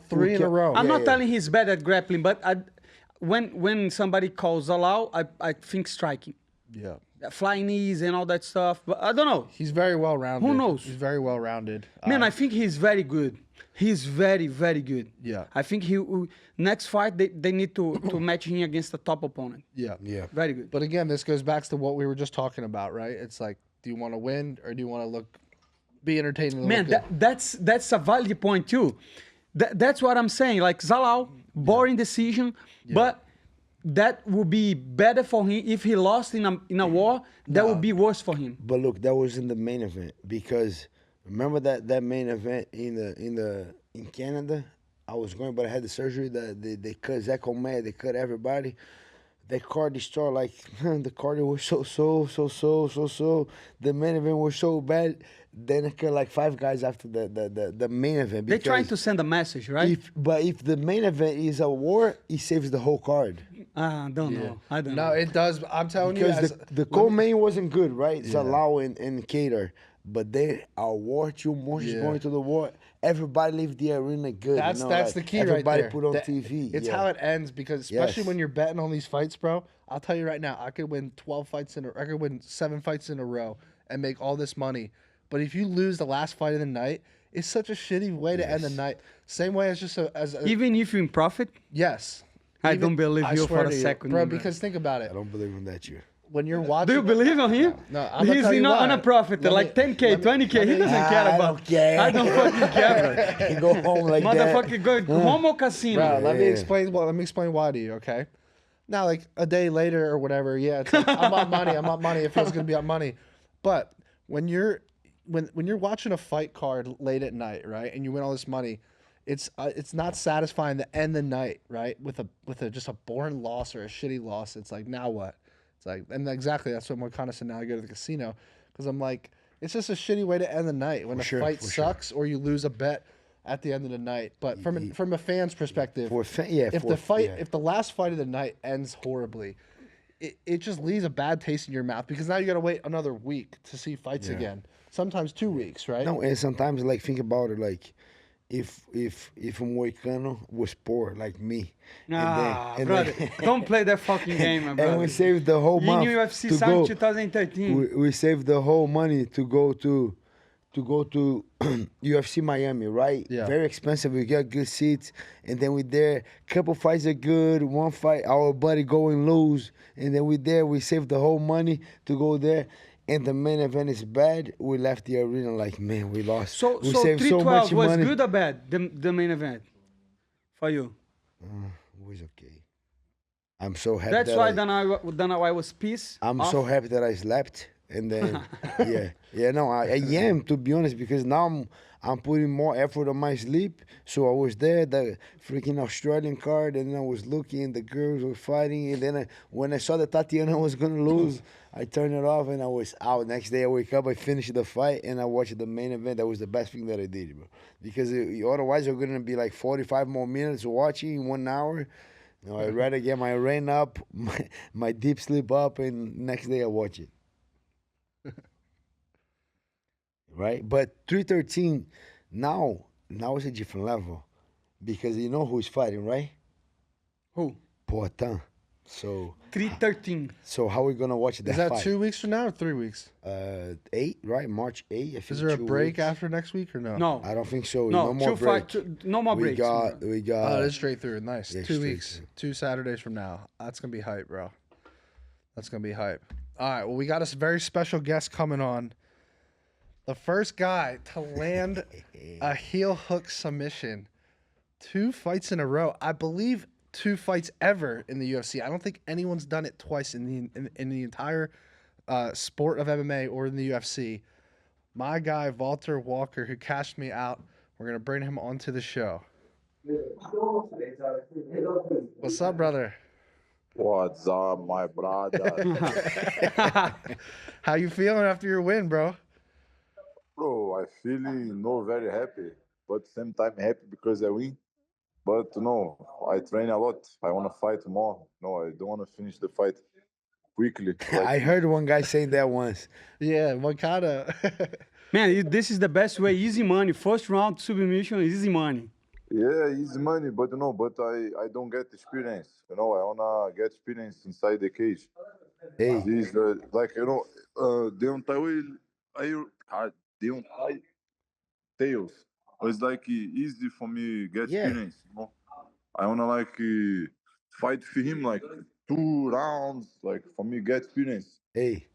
Three in a row. I'm not telling he's bad at grappling, but when somebody calls Zalal, I think striking. Yeah. Flying knees and all that stuff. But I don't know. He's very well rounded. Who knows? He's very well rounded. Man, I think he's very good. He's very, very good. Yeah. I think next fight they need to match him against a top opponent. Yeah. Yeah. Very good. But again, this goes back to what we were just talking about, right? It's like, do you want to win or do you want to be entertaining? And Man, look good? that's a valid point too. That's what I'm saying. Like Zalal, boring decision, but that would be better for him if he lost in a war. That would be worse for him. But look, that was in the main event because remember that main event in Canada. I was going, but I had the surgery. They cut Zach O'May, they cut everybody. That card destroyed. Like the card was so. The main event was so bad. Then I cut like 5 guys after the main event. They're trying to send a message, right? But if the main event is a war, it saves the whole card. I don't know. I don't No, know. it does. I'm telling you. Because the co-main wasn't good, right? Zalal and Kattar. But they are war. 2 months going to the war. Everybody leave the arena good. That's the key right there. Everybody put on TV. It's how it ends because especially when you're betting on these fights, bro. I'll tell you right now, I could win 12 fights I could win 7 fights in a row and make all this money. But if you lose the last fight of the night, it's such a shitty way to end the night. Same way as Even if you're in profit, yes. I don't believe you swear for a to you, second, bro. man. Because think about it. I don't believe in that, you. When you're watching, Do you believe on him? No, I'm gonna He's tell you not why. on a profit, like 10K, 20K. He doesn't care I about. don't care. I don't fucking care, bro. You go home like that. Motherfucker, go home or casino. Bro, let me Yeah. explain. Well, let me explain why to you, okay? Now, like a day later or whatever, yeah, it's like, I'm up money. I'm up money. It feels good to be up money. But when you're watching a fight card late at night, right, and you win all this money, it's not satisfying to end the night, right, with a just a boring loss or a shitty loss. It's like, now what? It's like, and exactly that's what Moiicano said. Now I go to the casino because I'm like, it's just a shitty way to end the night when For a sure, fight for sure. sucks or you lose a bet at the end of the night. But from a fan's perspective, if the last fight of the night ends horribly, it just leaves a bad taste in your mouth because now you got to wait another week to see fights again. Sometimes 2 weeks, right? No, and sometimes like think about it, like if Moicano was poor like me, Brother, don't play that fucking game, my brother. and we saved the whole In month UFC to signed go. 2013. We saved the whole money to go to UFC Miami, right? Yeah. Very expensive. We got good seats, and then we there. Couple fights are good. One fight, our buddy go and lose, and then we there. We saved the whole money to go there. And the main event is bad. We left the arena like, man, we lost. So we saved so 312 much was money. good or bad? The main event for you. It was okay. I'm so happy. That's that why I, then I was pissed. I'm off. so happy that I slept, and then I am, to be honest, because now I'm putting more effort on my sleep. So I was there, the freaking Australian card, and then I was looking, the girls were fighting, and then when I saw that Tatiana was gonna lose, I turned it off and I was out. Next day I wake up, I finished the fight, and I watched the main event. That was the best thing that I did, bro. Because otherwise you're gonna be like 45 more minutes watching in 1 hour. No, I'd rather get my rain up, my deep sleep up, and next day I watch it. Right? But 313 now it's a different level. Because you know who's fighting, right? Who? Poitin. So 313. so how we gonna watch that Is that fight? 2 weeks from now or 3 weeks? 8, right? March 8. I think Is there a 2 break weeks. after next week or no? No. I don't think so. No, No more break. no more we breaks. got Oh, it is straight through. Nice. Yeah, 2 straight weeks. through. 2 Saturdays from now. That's going to be hype, bro. That's going to be hype. All right. Well, we got a very special guest coming on. The first guy to land a heel hook submission 2 fights in a row. I believe 2 fights ever in the UFC. I don't think anyone's done it twice in the entire sport of MMA or in the UFC. My guy, Valter Walker, who cashed me out. We're going to bring him onto the show. What's up, brother? What's up, my brother? How you feeling after your win, bro? Bro, I feeling very happy, but same time happy because I win. But I train a lot. I want to fight more. No, I don't want to finish the fight quickly. I heard one guy saying that once. Yeah, Moicano. Man, this is the best way. Easy money. First round submission, easy money. Yeah, easy money, but I don't get experience. I wanna get experience inside the cage. Hey, This Deontay will Deontay tails. It's like easy for me get yeah. experience. I wanna fight for him like 2 rounds, like for me get experience Hey,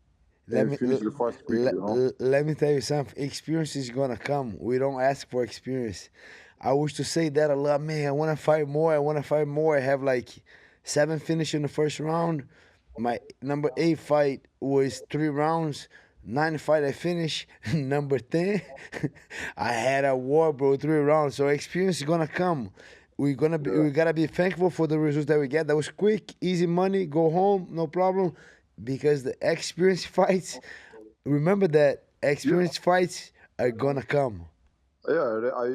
let and me finish the fight quickly. let me tell you something. Experience is gonna come. We don't ask for experience. I used to say that a lot. Man, I want to fight more. I want to fight more. I have like 7 finish in the first round. My number 8 fight was 3 rounds. 9 fight I finished. Number 10, I had a war, bro. 3 rounds. So experience is gonna come. We gotta be thankful for the results that we get. That was quick, easy money. Go home, no problem. Because the experience fights, remember that experience fights are gonna come. Yeah, I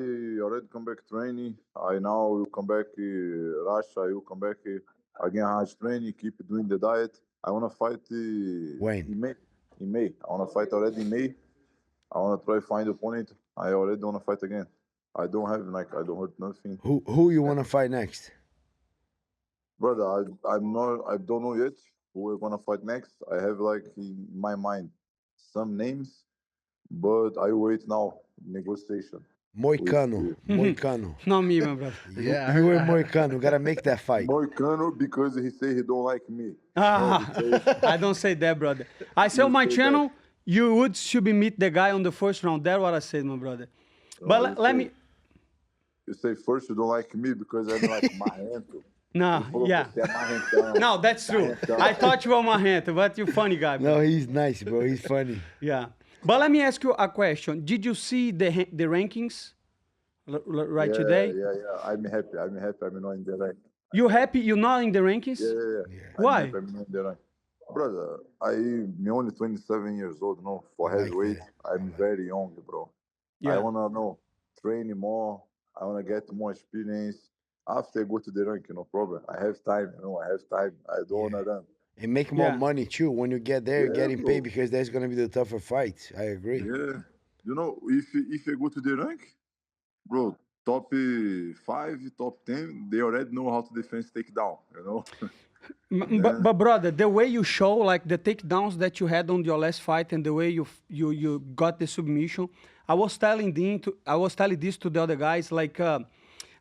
already come back training. I now will come back Russia. I will come back again hard training. Keep doing the diet. I wanna fight When? in May. In May, I wanna fight already in May. I wanna try find opponent. I already wanna fight again. I don't have I don't hurt nothing, Who you wanna fight next? brother. I don't know yet who we're gonna fight next. I have in my mind some names, but I wait now negotiation with Moicano. Moicano. Not me, my brother. Yeah, You and Moicano gotta make that fight. Moicano because he say he don't like me. I don't say that, brother. I say on my say channel, should be meet the guy on the first round. That's what I said, my brother. But you let say- me. You say first you don't like me because I'm like marrento. No, Falou yeah. que você é marrentão. No, that's true. I thought you were my hand, but you funny guy, bro. No, he's nice, bro. He's funny. Yeah. But let me ask you a question. Did you see the rankings right Yeah, today? yeah. I'm happy. I'm not in the rank. You happy you're not in the rankings? Yeah. Why? I'm not in the rank. Brother, I'm only 27 years old, no? For I like heavyweight, that. I'm very young, bro. I Yeah. wanna train more. I wanna get more experience. After I go to the rank, no problem. I have time, I have time. I don't wanna run. And make more Yeah. money too. When you get there, you're Yeah, getting bro. paid because that's gonna be the tougher fights. I agree. Yeah. If I go to the rank, bro, top 5, top 10, they already know how to defend takedown. But brother, the way you show like the takedowns that you had on your last fight and the way you got the submission, I was telling this to the other guys like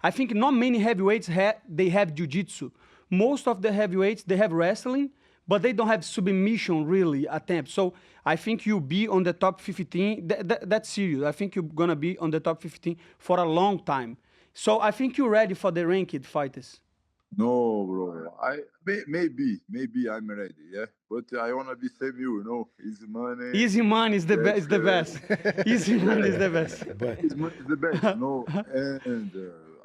I think not many heavyweights they have jiu-jitsu. Most of the heavyweights they have wrestling, but they don't have submission really attempts. So I think you'll be on the top 15. That's serious. I think you're gonna be on the top 15 for a long time. So I think you're ready for the ranked fighters. No, bro. Maybe I'm ready, yeah. But I wanna be same easy money. Easy money is the Yes, best. The best. Easy money is the best. But Easy money is the best, And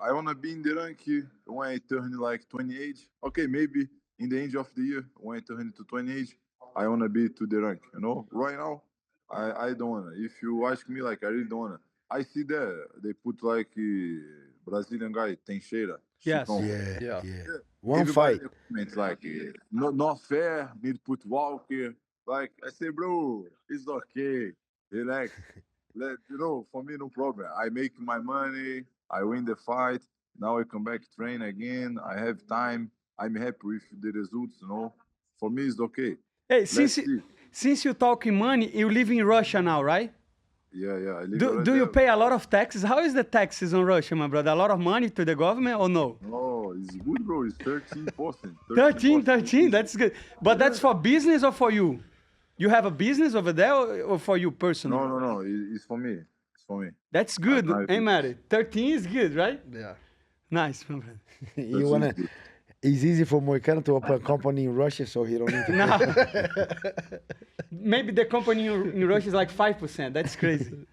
I wanna be in the rank when I turn like 28. Okay, maybe in the end of the year when I turn to 28, I wanna be to the rank. Right now, I don't wanna. If you ask me, I really don't wanna. I see there they put Brazilian guy Teixeira. Yes. Chicão. yeah. Yeah. One Everybody fight. comments not fair, need to put Walker. I say, bro, it's okay. Relax. For me, no problem. I make my money. I win the fight. Now I come back train again. I have time. I'm happy with the results. For me, it's okay. Hey, Let's see. since you talking money, you live in Russia now, right? Yeah. I live Do you there. pay a lot of taxes? How is the taxes on Russia, my brother? A lot of money to the government or no? No, it's good, bro. It's 13%. 13, that's good. But that's for business or for you? You have a business over there or for you personally? No. It's for me. It's for me. That's good, I- ain't Matty? 13 is good, right? Yeah. Nice, my brother. You wanna? It's easy for Moicano to open a company in Russia, so he don't need to. No. Maybe the company in Russia is like 5%. That's crazy.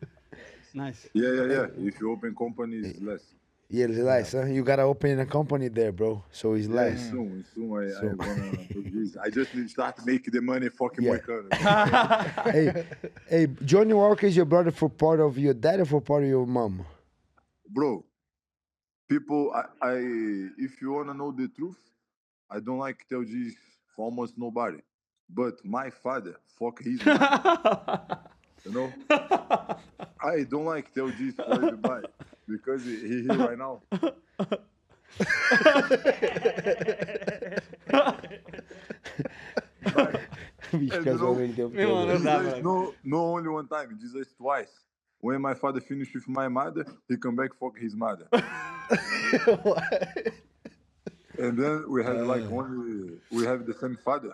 Nice. Yeah. If you open company, it's less. Yeah, it's less. Huh? You gotta open a company there, bro. So it's Yeah, less. soon I'm gonna do this. I just need to start making the money fucking Yeah. Moicano. Hey, Johnny Walker is your brother for part of your dad or for part of your mom? Bro, people, if you wanna know the truth, I don't like tell this for almost nobody. But my father, fuck his mom. I don't like tell this for everybody. because he here right now. Bicho, And casou ele deu Meu mano, não dá, Jesus mano. no only one time, Jesus twice. When my father finished with my mother, he come back fuck his mother. And then we have like we have the same father,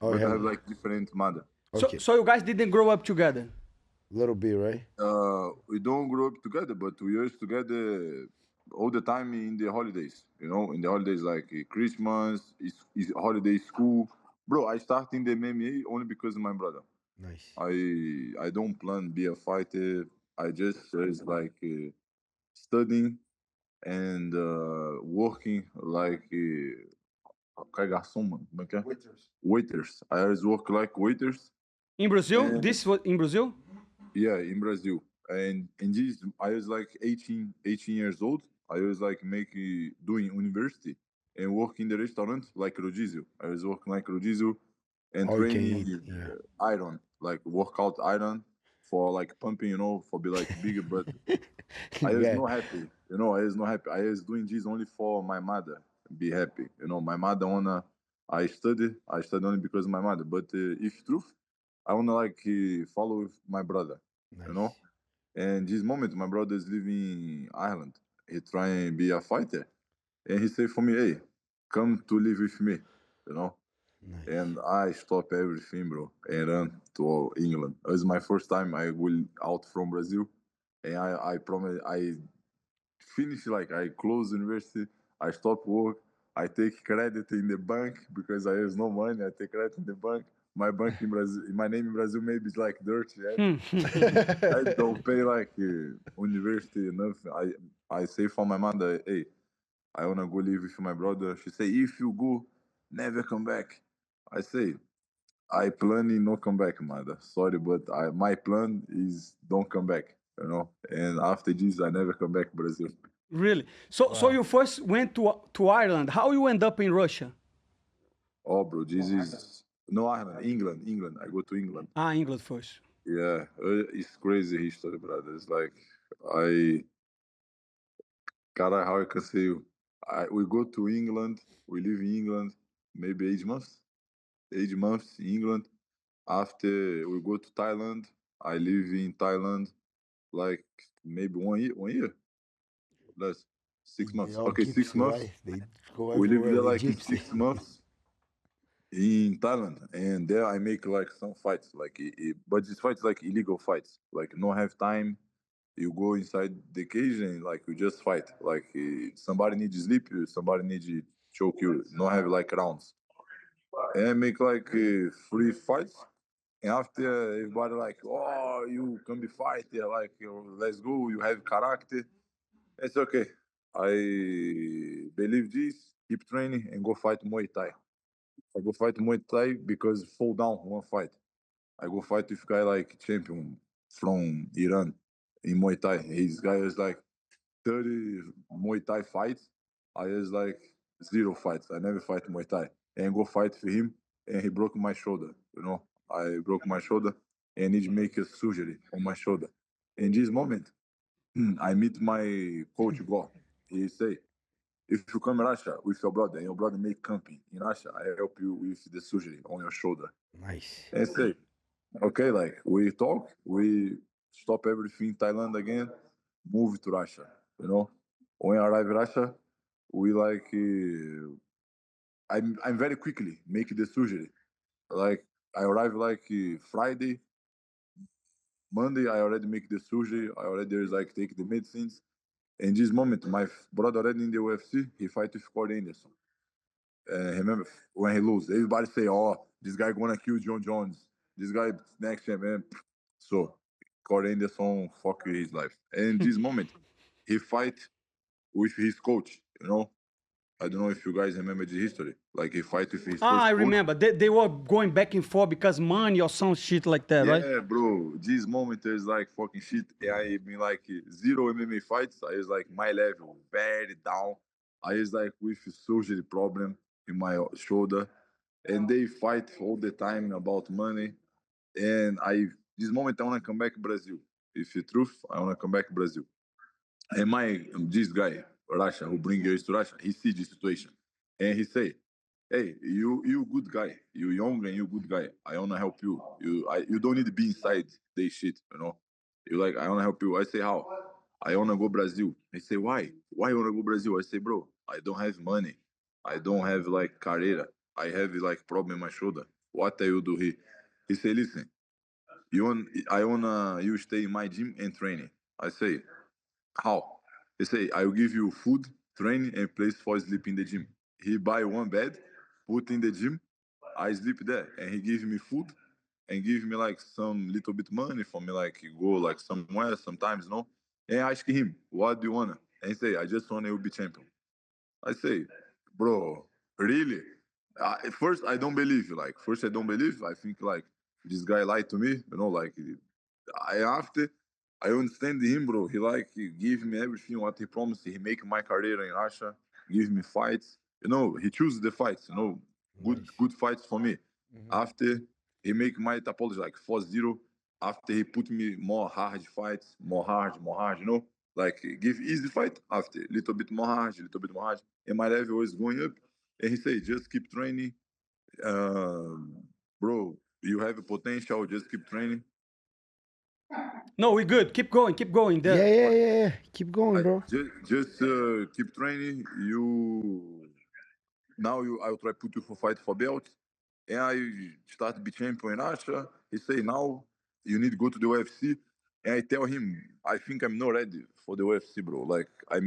Oh, but yeah. have like different mother. Okay, So you guys didn't grow up together? little bit, right? We don't grow up together, but we used together all the time in the holidays. You know, in the holidays like Christmas, is holiday school. Bro, I started in the MMA only because of my brother. Nice. I don't plan be a fighter. I just is like studying and working like garçom, mano. Como é que é? Waiters. I always work like waiters. In Brazil? And- This was in Brazil? Yeah, in Brazil. And in this, I was like 18 years old. I was like doing university and work in the restaurant like rodizio. I was working like rodizio and All you can training eat, yeah. iron, like workout iron for like pumping, for be like bigger. But I was Yeah. not happy, I was not happy. I was doing this only for my mother be happy. My mother wanna. I study only because of my mother. But if truth, I wanna like follow with my brother, you know. Nice. And this moment, my brother is living in Ireland. He try and be a fighter, and he say for me, "Hey, come to live with me," you know. Nice. And I stop everything, bro, and run to England. It was my first time I will out from Brazil, and I promise I finish like I close university, I stop work, I take credit in the bank because I have no money. I take credit in the bank. My bank in Brazil, my name in Brazil maybe is like dirty. Yeah? I don't pay like university enough. I say for my mother, hey, I wanna go live with my brother. She say, if you go, never come back. I say, I plan in not come back, mother. Sorry, but my plan is don't come back. And after this, I never come back Brazil. Really? So you first went to Ireland. How you end up in Russia? Oh, bro, this is no Ireland, England. I go to England. Ah, England first. Yeah, it's crazy history, brother. It's like I, cara, how I can say you. We go to England. We live in England maybe 8 months. 8 months in England. After we go to Thailand, I live in Thailand like maybe 1 year. 1 year. Less. Six They months. all Okay, gypsy, 6 months. right? They go We live everywhere. there They like in gypsy. 6 months in Thailand, and there I make like some fights, like but these fights like illegal fights, like no have time. You go inside the cage and like you just fight. Like somebody needs to sleep you, somebody needs to choke you. No have like rounds, and I make like 3 fights. And after everybody like, oh, you can be fighter, like let's go. You have character. It's okay. I believe this, keep training, and go fight Muay Thai. I go fight Muay Thai because fall down one fight. I go fight with guy like champion from Iran in Muay Thai. His guy is like 30 Muay Thai fights. I is like 0 fights. I never fight Muay Thai. And go fight for him, and he broke my shoulder. I broke my shoulder and need to make a surgery on my shoulder. In this moment, I meet my coach Go. He say, if you come in Russia with your brother and your brother make camping in Russia, I help you with the surgery on your shoulder. Nice. And say, okay, like we talk, we stop everything in Thailand again, move to Russia. When I arrive in Russia, we like I'm very quickly make the surgery. Like I arrive like Friday, Monday I already make the surgery. I already there's like take the medicines. In this moment, my brother already in the UFC, he fight with Corey Anderson. Remember when he lose, everybody say, "Oh, this guy gonna kill John Jones. This guy next champion." So Corey Anderson fuck his life. And in this moment, he fight with his coach. I don't know if you guys remember the history. Like he fight with his Ah, first I coach. remember. They were going back and forth because money or some shit like that, right? Yeah, bro. This moment is like fucking shit. I been like zero MMA fights. I was like my level very down. I was like with a surgery problem in my shoulder, and they fight all the time about money. And this moment I wanna come back to Brazil. If the truth, I wanna come back to Brazil. And this guy, Russia, who bring us to Russia, he see the situation. And he say, hey, you good guy. You young and you good guy. I wanna help you. You don't need to be inside they shit, you know. You like, I wanna help you. I say, how? I wanna go Brazil. He say, why? Why you wanna go Brazil? I say, bro, I don't have money. I don't have like carreira. I have like problem in my shoulder. What I will do here? He say, listen, I wanna you stay in my gym and training. I say, how? He say, I will give you food, training, and place for sleep in the gym. He buy one bed, put in the gym, I sleep there, and he give me food and give me like some little bit money for me, like go like somewhere sometimes, no. And I ask him, what do you wanna? And he say, I just wanna be champion. I say, bro, really? At first, I don't believe. Like, first, I don't believe. I think like this guy lied to me. You know, like after I understand him, bro. He give me everything what he promised. He make my career in Russia, give me fights. You know, he choose the fights. You know, good fights for me. After he make my topology like 4-0. After he put me more hard fights, more hard. You know, like give easy fight. After little bit more hard, little bit more hard. And my level was going up. And he say, just keep training, bro. You have a potential. Just keep training. No, we're good. Keep going. Keep going. Yeah. Keep going, bro. Just keep training. I'll try put you for fight for belt. And I start to be champion in Russia. He say now you need to go to the UFC. And I tell him I think I'm not ready for the UFC, bro. Like I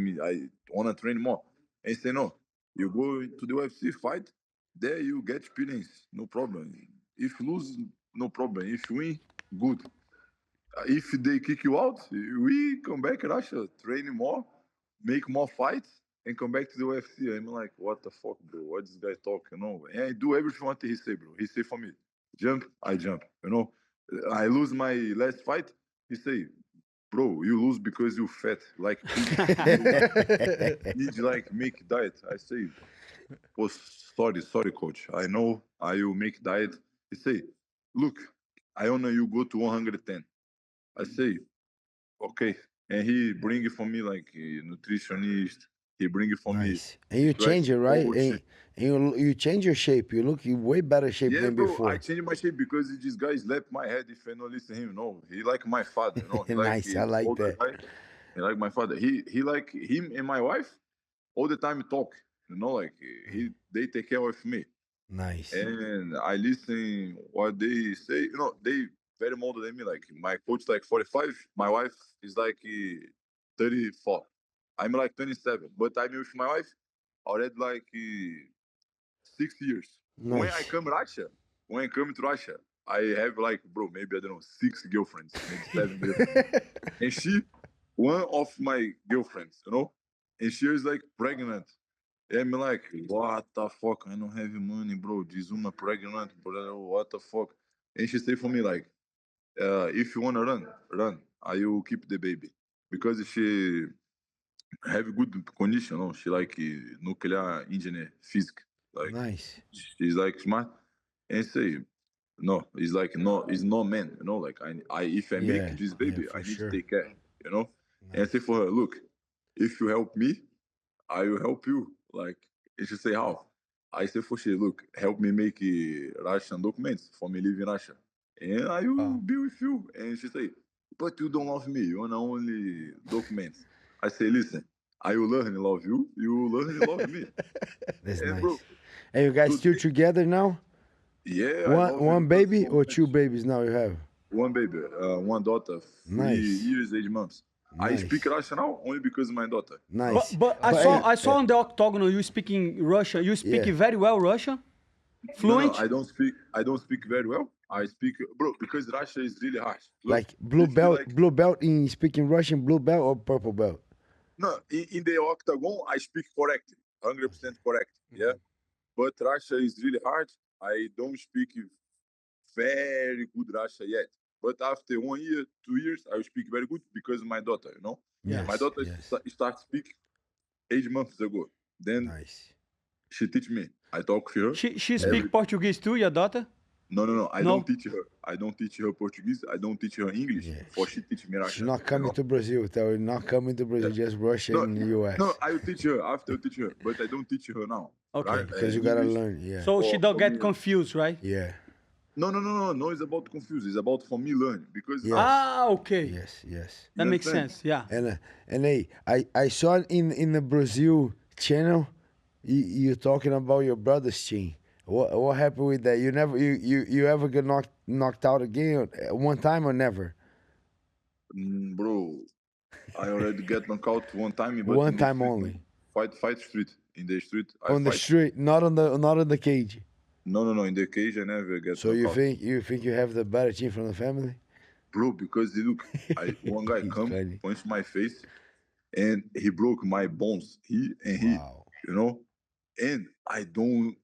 wanna train more. And he say no. You go to the UFC fight. There you get experience. No problem. If lose, no problem. If win, good. If they kick you out, we come back in Russia, train more, make more fights, and come back to the UFC. I'm like, what the fuck, bro? What this guy talk, you know? And I do everything what he say, bro. He say for me, jump, I jump. You know, I lose my last fight. He say, bro, you lose because you fat. Like, need like make diet. I say, oh, sorry, coach. I know I will make diet. He say, look, I wanna you go to 110. I say, okay. And he bring it for me like a nutritionist. He bring it for me. Nice. And you change it, right? And you change your shape. You look in way better shape than bro, before. I changed my shape because this guy slapped my head if I don't listen to him. No, he like my father. No, he Nice. I like that. guy. He like my father. He like him and my wife all the time talk. You know, like they take care of me. Nice. And I listen what they say. You know, they very older than me. Like my coach like 45. My wife is like 34. I'm like 27. But I'm with my wife already like 6 years. Nice. When I come to Russia, I have like, bro, maybe I don't know, 6 girlfriends, maybe 7 girlfriends. And she, one of my girlfriends, you know, and she is like pregnant. And I'm like, what the fuck? I don't have money, bro. This woman pregnant, bro. What the fuck? And she say for me like, if you wanna run. I will keep the baby because she have good condition. No, she like nuclear engineer, physics. Like nice. She's like smart. And say, no, it's like no, it's no man. You know, like I if I make this baby, I need to take care. You know, nice. And I say for her, look, if you help me, I will help you. Like, and she say how? I say for she, look, help me make Russian documents for me live in Russia, and I will be with you. And she say, but you don't love me. You wanna only documents. I say, listen, I will learn to love you. You will learn to love me. That's and nice. Bro, and you guys still together now? Yeah. One baby or 2 babies now you have? One baby, one daughter, 3 years, 8 months. Nice. I speak Russian now only because of my daughter. Nice. But I saw on the octagonal you speaking Russian. You speak very well Russian? Fluent? No, I don't speak very well. I speak, bro, because Russia is really hard. Look, like blue belt in speaking Russian, blue belt or purple belt? No, in the octagon I speak correctly, 100% correct. Yeah, but Russia is really hard. I don't speak very good Russia yet. But after 1 year, 2 years, I will speak very good because of my daughter, you know? Yes, my daughter started speak 8 months ago. Then she teach me. I talk to her. She speak Portuguese too, your daughter? No. I No? don't teach her. I don't teach her Portuguese. I don't teach her English. Yeah, For she teach me She's Russian. not coming to Brazil. Tell her not coming to Brazil. Just Russia No, and the US. no. I will teach her after I teach her, but I don't teach her now. Okay. Right? Because you gotta English. learn. Yeah. So she don't for get me- confused, right? Yeah. No. It's about confused. It's about for me learn because Yes. Ah, okay. Yes. That makes understand? sense. Yeah. And hey, I saw in the Brazil channel, you talking about your brother's team. What happened with that? You ever get knocked out again one time or never? Bro, I already get knocked out one time, but One in the time street, only. Fight street in the street. I On the fight. street, not on the cage. No. In the cage, I never get So knocked you out. think you have the better team from the family? Bro, because look, one guy He's come, funny. punched my face, and he broke my bones. Wow. You know, and I don't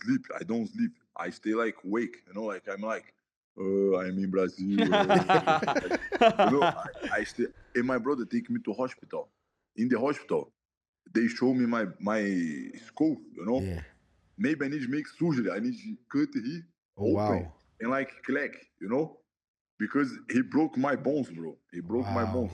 sleep. I stay like wake. You know, like I'm like, I'm in Brazil. You know, I stay. And my brother take me to hospital. In the hospital, they show me my skull. You know, Yeah. maybe I need to make surgery. I need to cut here, Oh, open, wow. and like clack. You know, because he broke my bones, bro. He broke my bones.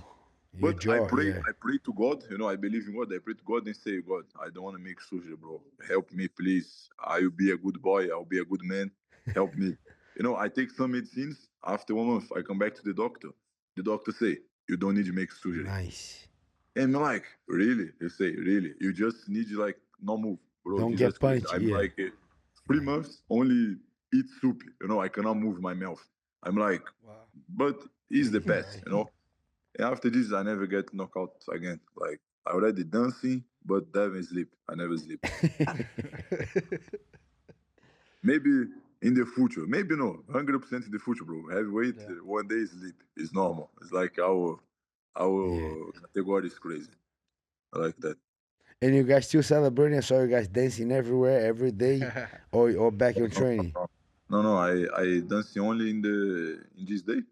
Your But jaw, I pray, yeah. I pray to God. You know, I believe in God. I pray to God and say, God, I don't want to make surgery, bro. Help me, please. I will be a good boy. I'll be a good man. Help me. You know, I take some medicines. After 1 month, I come back to the doctor. The doctor say, you don't need to make surgery. Nice. And I'm like, really? They say, really? You just need to like not move, bro. Don't Jesus get Christ. punched, I'm yeah. like 3 months only eat soup. You know, I cannot move my mouth. I'm like, but it's the best, you know. And after this, I never get knocked out again. Like I already dancing, but never sleep. I never sleep. Maybe in the future, maybe no, 100% in the future, bro. Heavyweight, one day sleep is normal. It's like our category is crazy. I like that. And you guys still celebrating? I saw you guys dancing everywhere, every day, or back in training. No. I dance only in this day,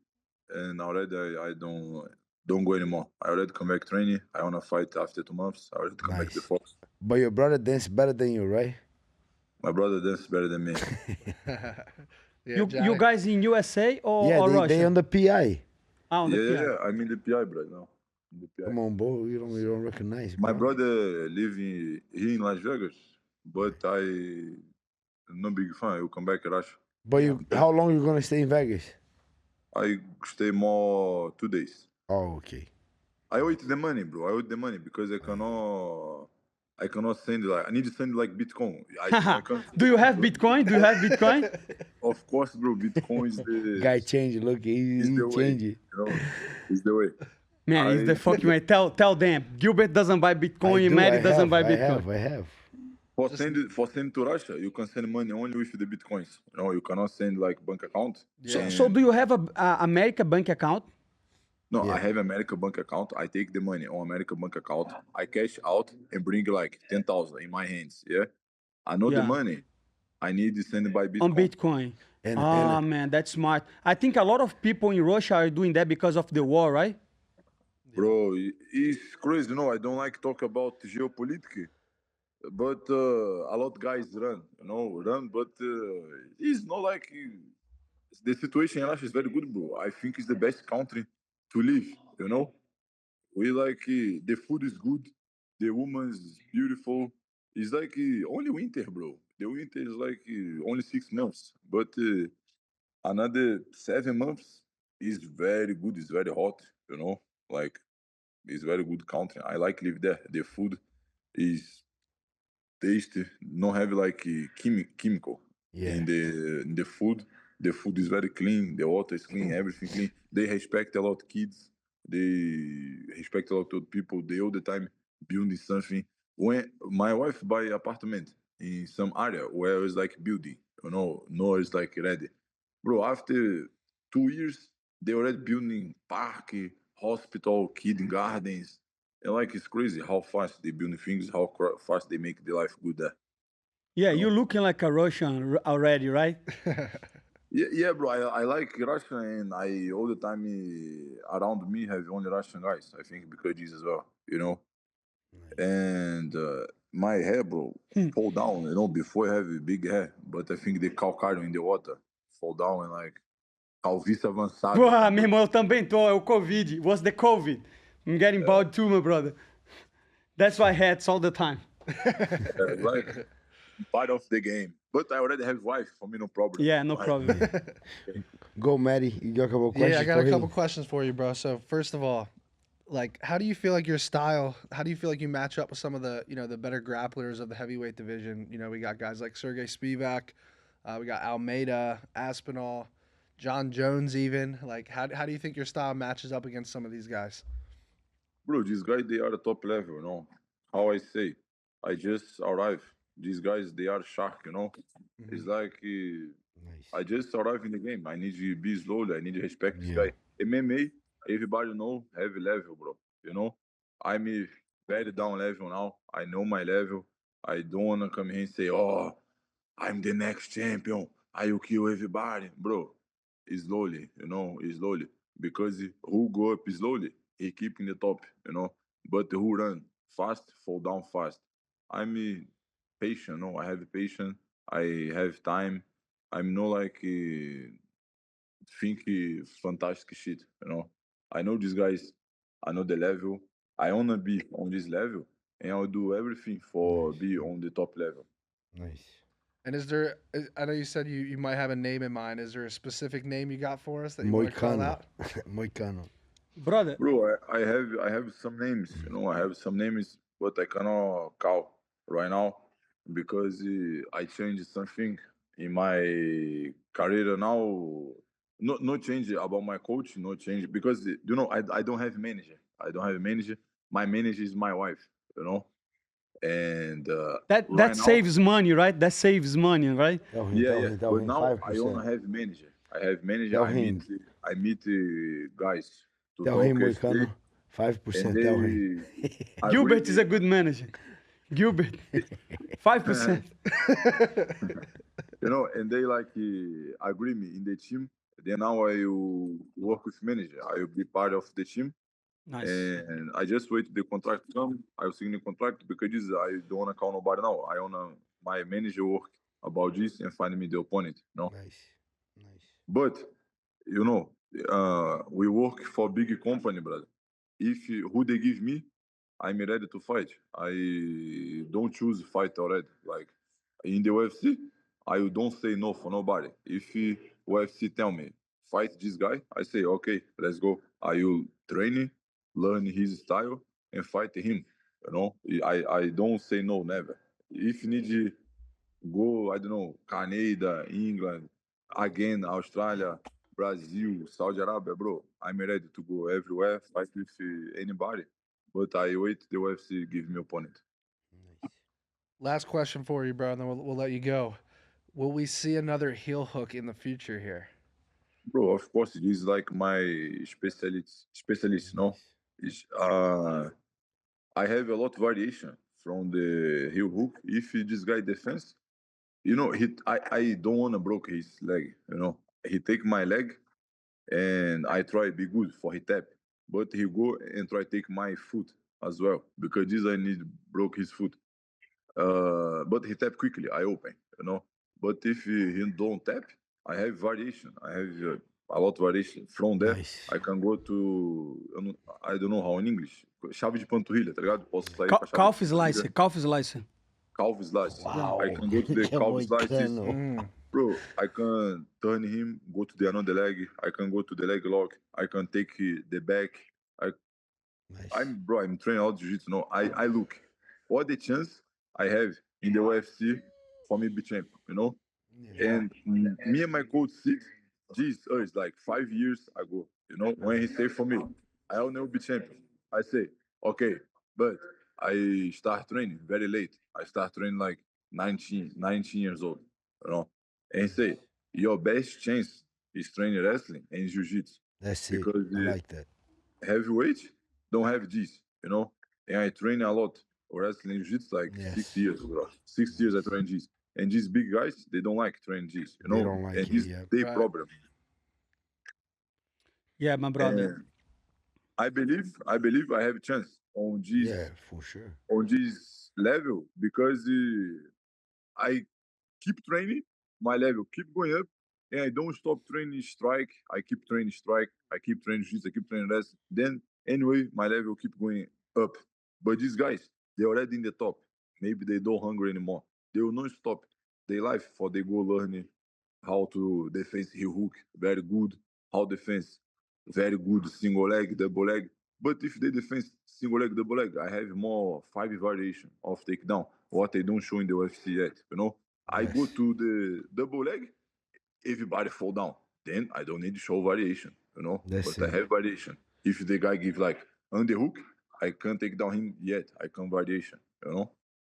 and already I don't go anymore. I already come back training. I wanna fight after 2 months. I already come back to the Nice. Fox. But your brother dance better than you, right? My brother dances better than me. Yeah, You guys in USA or Yeah, Russia? they on the PI. Ah, on the PI. Yeah. I'm in the PI right now. In the PI. Come on, bro. You don't recognize, My bro. brother live here in Las Vegas, but I no big fan. I come back to Russia. But how long you gonna stay in Vegas? I stay more 2 days. Oh, okay. I owe it the money, bro. I owe it the money because I cannot send like I need to send like Bitcoin. I can't. Do you have Bitcoin? Do you have Bitcoin? Of course, bro. Bitcoin is the Guy change it. Look, he the way. change it. You know, is the way. Man, it's the fucking way. Tell them. Gilbert doesn't buy Bitcoin. Matty doesn't buy Bitcoin. I have. For send to Russia, you can send money only with the Bitcoins. You know, you cannot send like bank account. So do you have a America bank account? No, Yeah. I have American bank account. I take the money on American bank account. I cash out and bring like 10,000 in my hands. Yeah, I know the Yeah. money. I need to send it by Bitcoin. On Bitcoin. Man, that's smart. I think a lot of people in Russia are doing that because of the war, right? Bro, it's crazy. No, I don't like talk about geopolitics, but a lot guys run. But it's not like the situation in Russia is very good, bro. I think it's the best country to live. You know, we like the food is good, the woman is beautiful. It's like only winter, bro. The winter is like only 6 months, but another 7 months is very good. It's very hot. You know, like it's very good country. I like live there. The food is tasty. Not have like chemical Yeah. in the food. The food is very clean. The water is clean. Everything clean. They respect a lot kids. They respect a lot of people. They all the time building something. When my wife buy apartment in some area where it's like building, no, it's like ready, bro. After 2 years, they already building park, hospital, kindergartens, and like it's crazy how fast they building things, how fast they make the life good there. Yeah, you're looking like a Russian already, right? Yeah, bro. I like Russia, and I all the time around me have only Russian guys. I think because this as well, And my hair, bro, fall down. Before I have a big hair, but I think they calcarium in the water fall down and like calvície avançada. Porra, meu irmão, eu também tô. É o Covid. What's the Covid? I'm getting bald too, my brother. That's why hats all the time. Like part of the game. But I already have wife. For me, no problem. Yeah, no problem. Go, Matty. You got a couple questions Yeah, I got for a couple him? questions for you, bro. So first of all, like, how do you feel like your style? How do you feel like you match up with some of the, the better grapplers of the heavyweight division? We got guys like Sergey Spivak, we got Almeida, Aspinall, John Jones, even. Like, how do you think your style matches up against some of these guys? Bro, these guys, they are the top level, How I say, I just arrived. These guys, they are shark, It's like Nice. I just arrived in the game. I need to be slowly. I need to respect this Yeah. guy. MMA, everybody know heavy level, bro. I'm a very down level now. I know my level. I don't wanna come here and say, "Oh, I'm the next champion. I will kill everybody, bro." Slowly, slowly. Because who go up slowly, he keep in the top, But who run fast, fall down fast. I'm patient, I have patience. I have time. I'm not like think fantastic shit, I know these guys. I know the level. I wanna be on this level, and I'll do everything for Nice. be on the top level. Nice. And I know you said you might have a name in mind. Is there a specific name you got for us that you want to call Moicano. out? Moicano. Brother, Bro, I have some names, I have some names, but I cannot call right now because I changed something in my career now. No change about my coach, no change because I don't have manager. I don't have a manager. My manager is my wife, and that right now, saves money, right? That saves money, right? Tell him, yeah, tell yeah. him, tell But him. now I 5%. wanna have manager. I have manager. Tell I him. meet guys to Tell talk him, yesterday, Moicano. and 5%. Tell him. they agree Gilbert is me. a good manager. Gilbert, 5%. And they like agree me in the team. Then now I will work with manager. I will be part of the team, Nice. and I just wait the contract to come. I will sign the contract because I don't wanna call nobody now. I wanna my manager work about this and find me the opponent. Nice. Nice. But we work for big company, brother. If who they give me, I'm ready to fight. I don't choose fight already. Like in the UFC, I don't say no for nobody. If UFC tell me fight this guy, I say okay, let's go. I will train him, learn his style, and fight him. I don't say no never. If need go, I don't know, Canada, England, again, Australia, Brazil, Saudi Arabia, bro. I'm ready to go everywhere, fight with anybody. But I wait the UFC give me opponent. Nice. Last question for you, bro, and then we'll let you go. Will we see another heel hook in the future here? Bro, of course, it is like my specialist, no? It's, I have a lot of variation from the heel hook. If this guy defense, I don't want to broke his leg, He take my leg and I try be good for his tap, but he go and try take my foot as well because this I need broke his foot. But he tap quickly. I open. But if he don't tap, I have variation. I have a lot of variation. From there, Nice. I can go to I don't know how in English. Chave de panturrilha, tá ligado? Posso sair pra chave Calf de slicer. panturrilha. Calf slicer. Calf slice. Wow. I can go to the Que calf slices. Moicano. Bro, I can turn him, go to the another leg. I can go to the leg lock. I can take the back. Nice. I'm training all jiu-jitsu. No, I look what the chance I have in the UFC for me be champion. Yeah. And me and my coach sit this is like 5 years ago. When he say for me, I'll never be champion. I say, okay, but I start training very late. I start training like 19 years old. And he say, your best chance is training wrestling and jiu-jitsu That's it. because I like that. heavyweight don't have this. And I train a lot wrestling jiu-jitsu like Yes. 6 years, bro. 6 years I train this. And these big guys, they don't like train this, They don't like and it, this yeah. their Right. problem. Yeah, my brother. And I believe I have a chance on this Yeah, for sure. level because I keep training, my level keep going up, and I don't stop training strike. I keep training strike. I keep training jiu-jitsu. I keep training rest. Then anyway, my level keep going up. But these guys, they're already in the top. Maybe they don't hungry anymore. They will not stop their life for they go learning how to defense heel hook very good, how defense very good single leg, double leg. But if they defense single leg, double leg, I have more 5 variation of takedown, what they don't show in the UFC yet. I go to the double leg, everybody fall down. Then I don't need to show variation, That's but it. I have variation. If the guy give like underhook, I can't take down him yet. I can variation.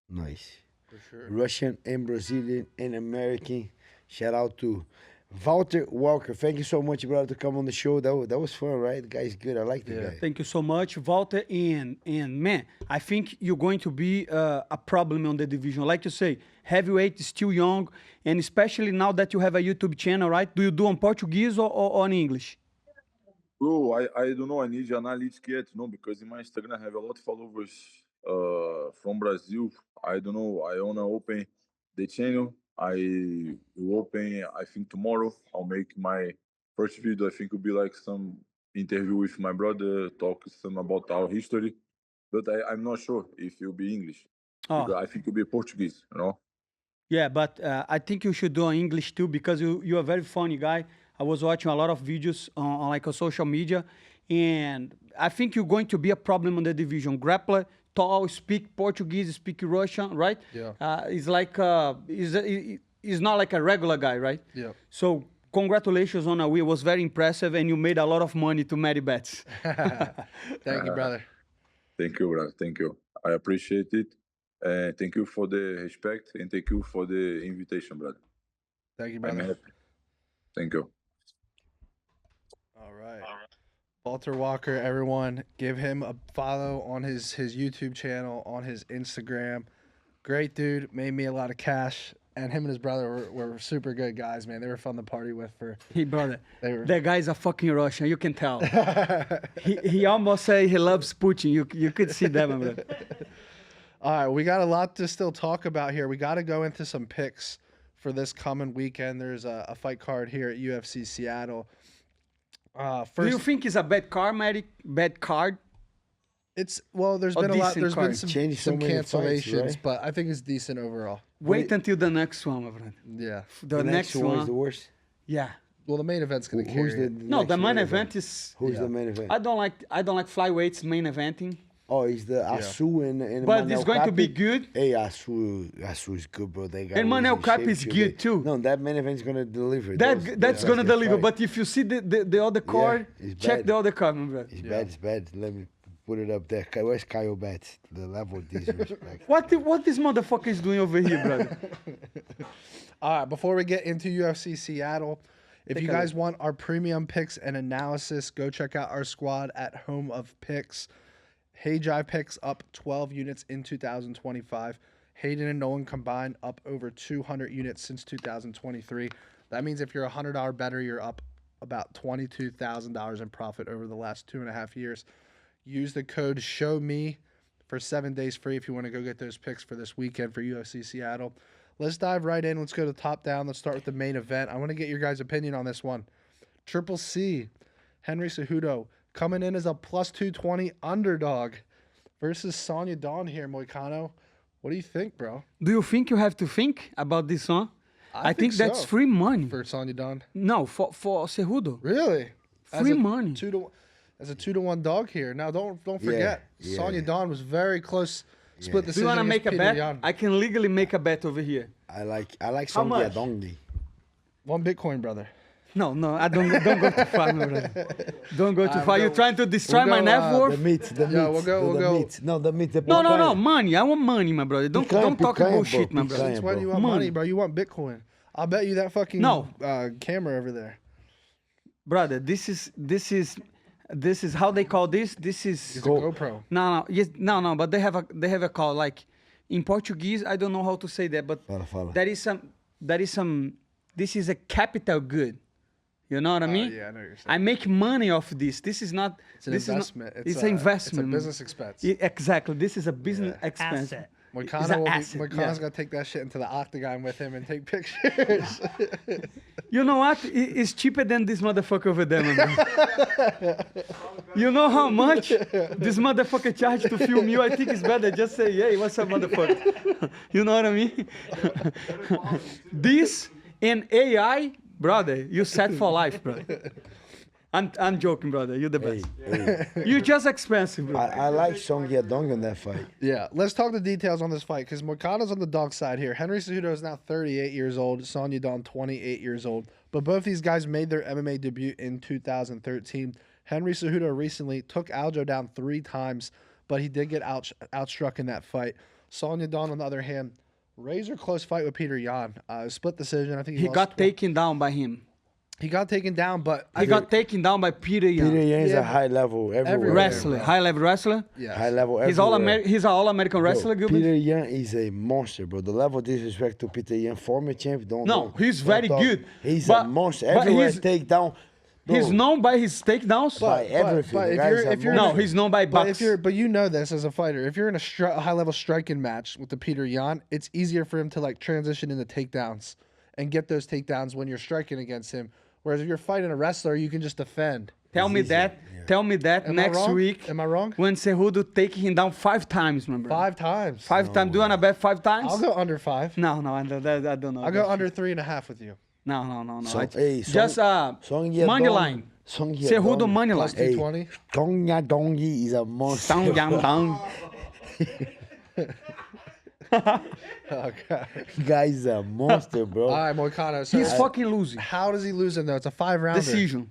Nice. For sure. Russian and Brazilian and American. Shout out to Valter Walker. Thank you so much, brother, to come on the show. That was fun, right? The guy's good. I like the guy. Thank you so much, Valter. And man, I think you're going to be a problem on the division. Like you say, heavyweight is still young, and especially now that you have a YouTube channel, right? Do you do on Portuguese or on English? Bro, I don't know. I need analytics yet, because in my Instagram I have a lot of followers from Brazil. I don't know. I wanna open the channel. I will open. I think tomorrow I'll make my first video. I think will be like some interview with my brother, talk some about our history. But I'm not sure if it'll be English. Because I think it'll be Portuguese. Yeah, but I think you should do on English too because you're a very funny guy. I was watching a lot of videos on like a social media, and I think you're going to be a problem on the division. Grappler, tall, speak Portuguese, speak Russian, right? Yeah. He's like he's not like a regular guy, right? Yeah. So congratulations on a win. It was very impressive, and you made a lot of money to Matty bets. Thank you, brother. Thank you, brother. Thank you. I appreciate it. Thank you for the respect and thank you for the invitation, brother. Thank you, I'm brother. happy. Thank you. All right. Valter Walker, everyone, give him a follow on his YouTube channel, on his Instagram. Great dude, made me a lot of cash. And him and his brother were super good guys, man. They were fun to party with. Hey, brother, They were. that guy's a fucking Russian. You can tell. he almost say he loves Putin. You could see that, my brother. All right, we got a lot to still talk about here. We got to go into some picks for this coming weekend. There's a fight card here at UFC Seattle. Do you think it's a bad card, Matty? Bad card? There's been a lot. There's been some cancellations, right? but I think it's decent overall. Wait until the next one, my friend. Yeah. The next one is the worst. Yeah. Well, the main event's gonna Who's carry. No, the main event is. Who's the main event? I don't like flyweights main eventing. Oh, it's the Asu and But Manel it's going to be Kape. good. Hey, Asu is good, bro. They got And Manel Kape is good too. No, that main event's gonna deliver. That's gonna deliver. But if you see the other card, it's check bad. the other card, my brother. It's bad. It's bad. Let me put it up there. Where's Kyle Bet? The level of disrespect. What this motherfucker is doing over here, brother? All right, before we get into UFC Seattle, if you guys want our premium picks and analysis, go check out our squad at Home of Picks. Hayjai picks up 12 units in 2025. Hayden and Nolan combined up over 200 units since 2023. That means if you're a $100 bettor, you're up about $22,000 in profit over the last 2.5 years. Use the code SHOWME for 7 days free if you want to go get those picks for this weekend for UFC Seattle. Let's dive right in. Let's go to the top down. Let's start with the main event. I want to get your guys' opinion on this one. Triple C, Hnery Cejudo, coming in as a plus 220 underdog versus Sonya Dawn here, Moicano. What do you think, bro? Do you think you have to think about this one? I think that's so. free money. For Sonya Dawn? No, for Cejudo. Really? Free money. As a 2-to-1 dog here. Now, don't forget, yeah. Sonya Dawn was very close. Split Do decision. you want to against make a Peter bet? Yan. I can legally make a bet over here. I like How Sonya much? Dongi. 1 Bitcoin, brother. No, I don't go too far, my brother. Don't go too far. we'll You're go- trying to destroy we'll my go, net The worth? meat, the meat. Yeah, we'll go. Meat. No, the meat. The No, picanha. money. I want money, my brother. Don't talk Picanha, bullshit, bro, my brother. picanha. That's why bro. you want Money. money, bro. You want Bitcoin. I'll bet you that fucking No. camera over there. Brother, this is how they call this. This is It's a GoPro. no. But they have a call like in Portuguese. I don't know how to say that, but Fala. This is a capital good. You know what I mean? Yeah, I know what you're saying. I make money off this. This is It's an investment. It's an investment. It's a business expense. Exactly. This is a business expense. Well, Moicano's gonna take that shit into the octagon with him and take pictures. You know what? It's cheaper than this motherfucker over there, man. You know how much this motherfucker charged to film you? I think it's better just say, hey, what's up, motherfucker? You know what I mean? This and AI, brother, you set for life, brother. I'm joking, brother. You're the best. Hey. You're just expensive, bro. I like Song Yadong in that fight. Yeah, let's talk the details on this fight because Moicano's on the dog side here. Hnery Cejudo is now 38 years old. Son Yadong, 28 years old. But both these guys made their MMA debut in 2013. Hnery Cejudo recently took Aljo down 3 times, but he did get outstruck in that fight. Son Yadong, on the other hand, razor close fight with Peter Yan. Split decision. I think He got taken down by him. He got taken down, but He got taken down by Peter Yan. Peter Yan is Yeah, a high level everywhere. Wrestler, high level wrestler. yeah, High level everywhere. He's an all-American wrestler, Bro, Gilbert. Peter Yan is a monster, bro. The level of disrespect to Peter Yan, former champ, He's don't very talk. good. He's But- a monster. but Everywhere he's- takedown. Bro, He's known by his takedowns. by everything. but The if guy's you're- a if you're- No, monster. he's known by bucks. but you know this as a fighter. If you're in a high level striking match with the Peter Yan, it's easier for him to like transition into takedowns and get those takedowns when you're striking against him. Whereas if you're fighting a wrestler, you can just defend. Tell me that. Tell me that Am I next wrong? week. Am I wrong? When Cejudo taking him down 5 times, remember? 5 times. 5 times. Do you want to bet 5 times? I'll go under 5. No, I don't know. I'll go under 3.5 with you. No. Just Just money line. Cejudo money line. Plus 220. Song Yadong is a monster. Down, down, down. Okay. Guy's a monster, bro. All right, Moicano. So He's fucking losing. how does he lose him though? It's a 5-rounder. Decision.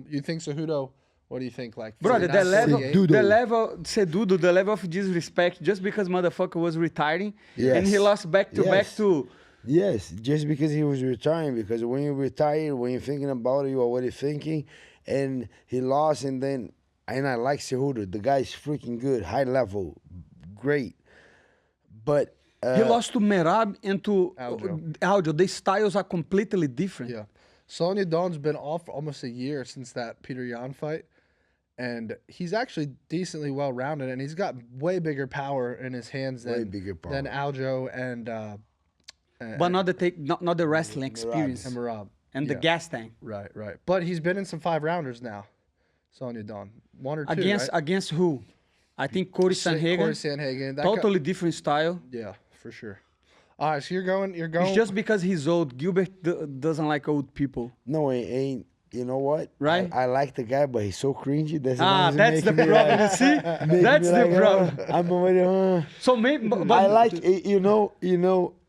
You think Cejudo? What do you think? Like, Brother, the level, 48? Cejudo, the level of disrespect, just because motherfucker was retiring, and he Yes. lost back-to-back Yes. to... Yes, just because he was retiring. Because when you retire, when you're thinking about it, you're already thinking. And he lost, and I like Cejudo. The guy's freaking good, high level, great. But He lost to Merab and to Aljo. Aljo. The styles are completely different. Yeah. Sonya Dawn's been off for almost a year since that Peter Yan fight. And he's actually decently well-rounded, and he's got way bigger power in his hands Way than, bigger power. than Aljo and But not the wrestling experience and Merab. and the Yeah. gas tank. Right. But he's been in some 5-rounders now, Sonya Dawn. 1 or 2, Against right? against who? I think Corey Corey Sanhagen. Sanhagen. That Totally different style. yeah, for sure. All right, so you're going. It's just because he's old. Gilbert doesn't like old people. no, it ain't. You know what? Right? I like the guy, but he's so cringy. That's That's the problem. You see? That's the problem. I'm already. So maybe, but I like, you know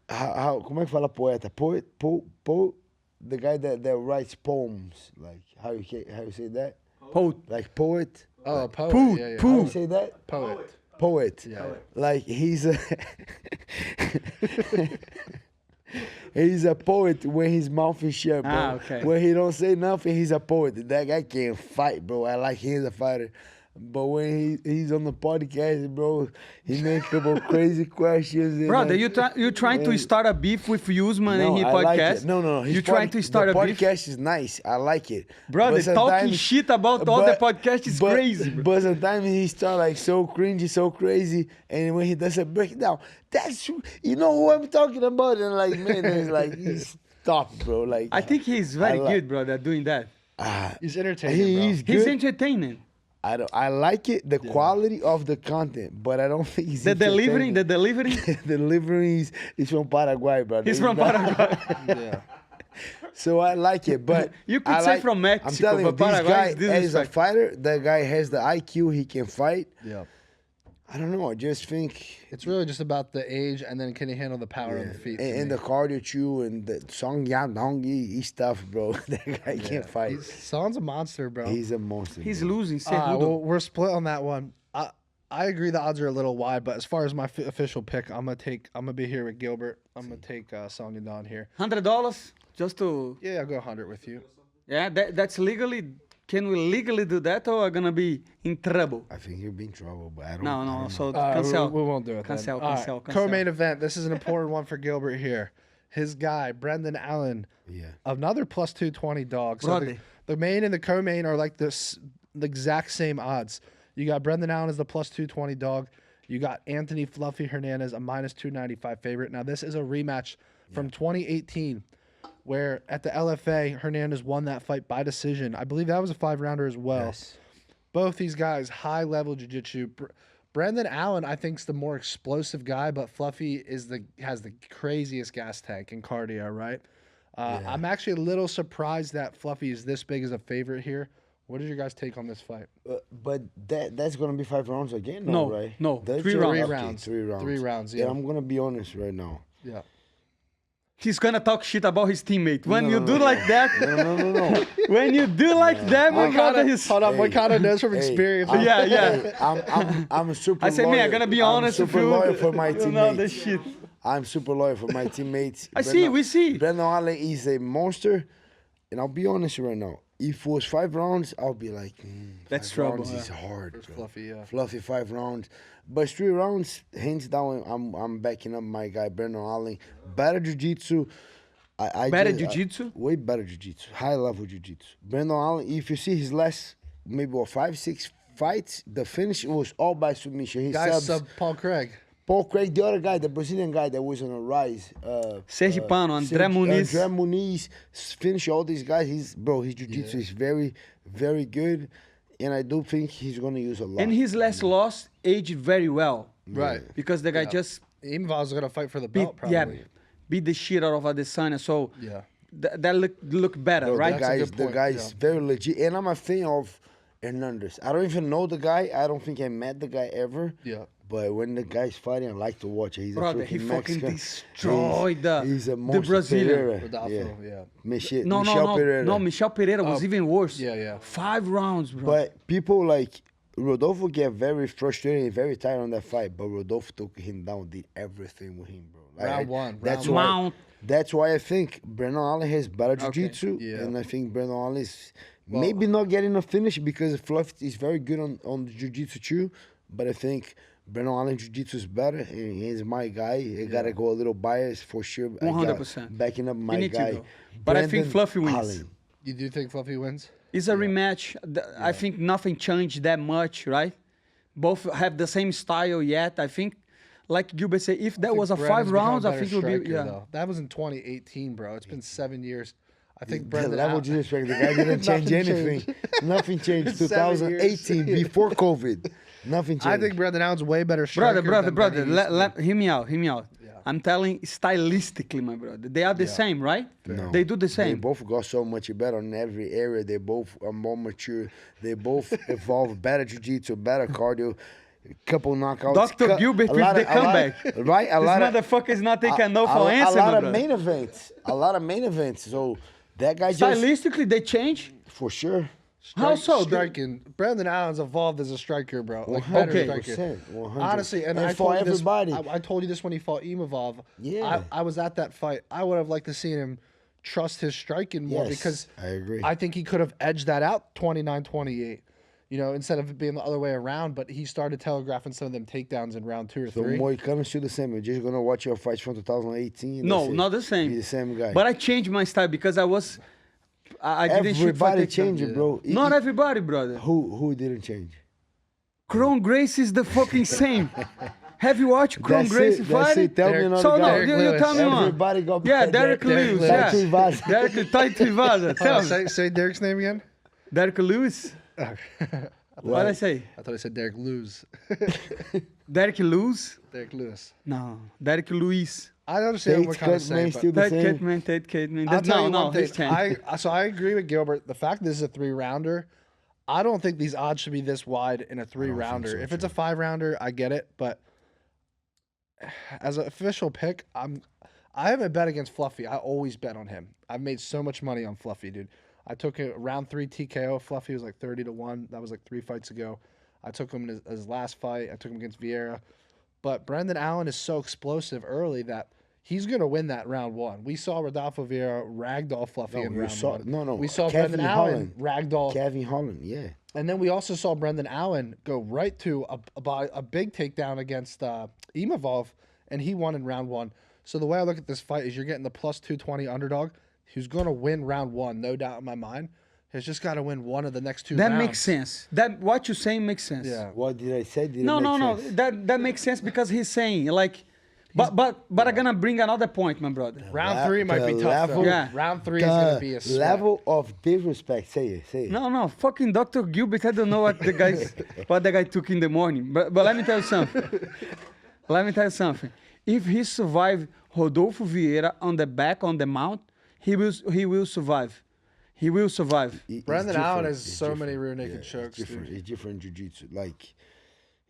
how como é que fala poeta? Poet, the guy that writes poems. Like how you say that? Poet. Like poet. Oh, poet. Poot, yeah, yeah. How you poot. say that? Poet. Poet. Yeah. Like he's a he's a poet when his mouth is shut, bro. Okay. When he don't say nothing, he's a poet. That guy can fight, bro. I like him as a fighter. But when he's on the podcast, bro, he makes a couple crazy questions. And Brother, like, you trying to start a beef with Usman and his I like podcast? it. No. You trying to start the a beef? podcast is nice. I like it. Brother, But talking sometimes- shit about all the podcast is crazy, bro. But sometimes he start like so cringy, so crazy, and when he does a breakdown, that's you know who I'm talking about, and like man, it's like stop, bro. Like I think he's very like- good, brother, doing that. He's entertaining, he bro. is He's good. entertaining. I like it, the quality of the content, but I don't think he's The delivery. the delivery is from Paraguay, brother. He's It's from not- Paraguay. Yeah. So I like it, but You could I say like- from Mexico, I'm telling you, but this Paraguay guy is as a disrespect. fighter, that guy has the IQ. He can fight. Yeah. I don't know. I just think It's really just about the age and then can he handle the power on the feet. to and me. the cardio too and the Song Yadong stuff, bro. That guy can't fight. Son's a monster, bro. He's a monster. He's bro. losing. All right, Cejudo. well, we're split on that one. I agree the odds are a little wide, but as far as my official pick, I'm gonna be here with Gilbert. I'm gonna take Sonya Dawn here. $100 just to Yeah, I'll go 100 with you. that's legally. Can we legally do that, or are gonna be in trouble? I think he'll be in trouble, but I don't. No, I no. don't So know. cancel. We won't do it. Cancel, then. All cancel, right, cancel. Co-main event. This is an important one for Gilbert here. His guy, Brendan Allen, Yeah. another plus 220 dog. So Brother. the main and the co-main are like the exact same odds. You got Brendan Allen as the plus 220 dog. You got Anthony Fluffy Hernandez, a -295 favorite. Now, this is a rematch from 2018, where at the LFA, Hernandez won that fight by decision. I believe that was a 5-rounder as well. Yes. Both these guys, high-level jiu-jitsu. Brendan Allen, I think, is the more explosive guy, but Fluffy has the craziest gas tank and cardio, right? I'm actually a little surprised that Fluffy is this big as a favorite here. What is your guys' take on this fight? But that's gonna be 5 rounds again, No, right? no, That's 3 okay, rounds. 3 rounds. 3 rounds, yeah. And I'm gonna be honest right now. Yeah. He's gonna talk shit about his teammate. When No, you no, do no. like that, No. when you do like that, my brother, he's... Hold on, Hey, Moicano knows from experience. Yeah, yeah. Hey, I'm super. I say, man, I'm gonna be honest I'm with super you. loyal for my You know the teammates. shit. I'm super loyal for my teammates. We see. Brendan Allen is a monster, and I'll be honest right now. If it was 5 rounds, I'll be like, That's 5 trouble, rounds yeah. is hard. Bro. Fluffy, yeah. Fluffy 5 rounds, but 3 rounds, hands down. I'm backing up my guy Brendan Allen. Better jiu-jitsu. Better jiu-jitsu? Way better jiu-jitsu. High level jiu-jitsu. Brendan Allen. If you see his last maybe 5, 6 fights, the finish was all by submission. He Guys, subs. Paul Craig. Paul Craig, the other guy, the Brazilian guy that was on a rise. Sergipano, André Muniz. André Muniz, finish all these guys. His jiu-jitsu is very, very good. And I do think he's going to use a lot. And his last loss aged very well. Right. Because the guy just Imov's going to fight for the beat, belt, probably. beat the shit out of Adesanya. So Yeah. that look better, Bro, right? The guy's very legit. And I'm a fan of Hernandez. I don't even know the guy. I don't think I met the guy ever. Yeah. But when the guy's fighting, I like to watch it. He's Brother, a he freaking fucking Mexican. destroyed He's a the monster. Brazilian. Pereira. Rodolfo, yeah. Michel Pereira. No, Michel Pereira was even worse. Yeah. 5 rounds, bro. But people like Rodolfo get very frustrated and very tired on that fight. But Rodolfo took him down, did everything with him, bro. Round one. That's round why. Mount. That's why I think Brendan Allen has better jiu-jitsu, Yeah. and I think Brendan Allen is maybe not getting a finish because Fluff is very good on the jiu-jitsu too. But I think Brendan Allen jiu-jitsu is better, and he's my guy. I gotta go a little biased for sure. 100%. Backing up my need to guy. go. But I think Brendan Fluffy wins. Allen. You do think Fluffy wins? It's a rematch. I think nothing changed that much, right? Both have the same style yet. I think, like Gilbert said, if that was a 5 rounds, I think it would be, Though. That was in 2018, bro. It's been 7 years. I think The Brendan level Allen- of disrespect, the guy didn't change Nothing anything. Nothing changed. 7 years. 2018, before COVID. Nothing changed. I think Brendan Allen's way better striker. brother. than Benny used to be. Hear me out. I'm telling stylistically, my brother. They are the same, right? No. They do the They same. both got so much better in every area. They both are more mature. They both evolve better jiu-jitsu, better cardio, couple knockouts. Dr. Gilbert with the comeback. Right? A This lot of motherfucker is not taking no for a answer, lot my of brother. main events. A lot of main events. So that guy just Stylistically, they change. for sure. How so? Striking. Brendan Allen's evolved as a striker, bro. Like better Okay. striker. 100%. Honestly, and I for told you this, everybody. I told you this when he fought Imavov. Yeah. I was at that fight. I would have liked to see him trust his striking more Yes, because I agree. I think he could have edged that out 29-28. You know, instead of it being the other way around, but he started telegraphing some of them takedowns in round 2 or So 3. Moicano still the same. You're just gonna watch your fights from 2018. No, that's it. not the same. Be the same guy. But I changed my style because I didn't shoot for Everybody takedown. changed, bro. Not everybody, brother. Who didn't change? Chrome Grace is the fucking same. Have you watched Chrome That's Grace it. That's fighting? it. Tell me another So no, guy. you tell me one. Everybody got Yeah, Derek Lewis. Yeah, Taito Ivasa. Derek Taito Ivasa. Tell me. Say Derek's name again. Derek Lewis. What did I say? I thought I said Derek Lewis. Derek Lewis? Derek Lewis. No, Derek Luis. I understand what Tate kind of saying, Cutman but still the Ted same. Kitman, Ted Kitman. I'll tell you No, one thing. he's 10. So I agree with Gilbert. The fact this is a 3-rounder, I don't think these odds should be this wide in a 3-rounder. so, If it's a 5-rounder, I get it, but as an official pick, I haven't bet against Fluffy. I always bet on him. I've made so much money on Fluffy, dude. I took a round 3 TKO. Fluffy was like 30-1. That was like 3 fights ago. I took him in his last fight. I took him against Vieira. But Brendan Allen is so explosive early that he's going to win that round 1. We saw Rodolfo Vieira ragdoll Fluffy in round 1. No. We saw Kevin Brendan Allen Holland. ragdoll. Kevin Holland, yeah. And then we also saw Brendan Allen go right to a big takedown against Imavov, and he won in round 1. So the way I look at this fight is you're getting the plus 220 underdog who's going to win round 1, no doubt in my mind. He's just got to win one of the next 2 That rounds. makes sense. That what you're saying makes sense. Yeah. What did I say? Did No, it make no. sense? That makes sense because he's saying like, but I'm gonna bring another point, my brother. Round 3 might be the tough, though. level- Yeah. Round 3 is going to be a sweat. level of disrespect. Say it. No, fucking Dr. Gilbert. I don't know what the guy took in the morning. But let me tell you something. If he survived Rodolfo Vieira on the back on the mount, he will survive. He will survive. Brendan Allen has It's so different. many rear naked Yeah, chokes, It's different. dude. It's different jiu-jitsu. Like,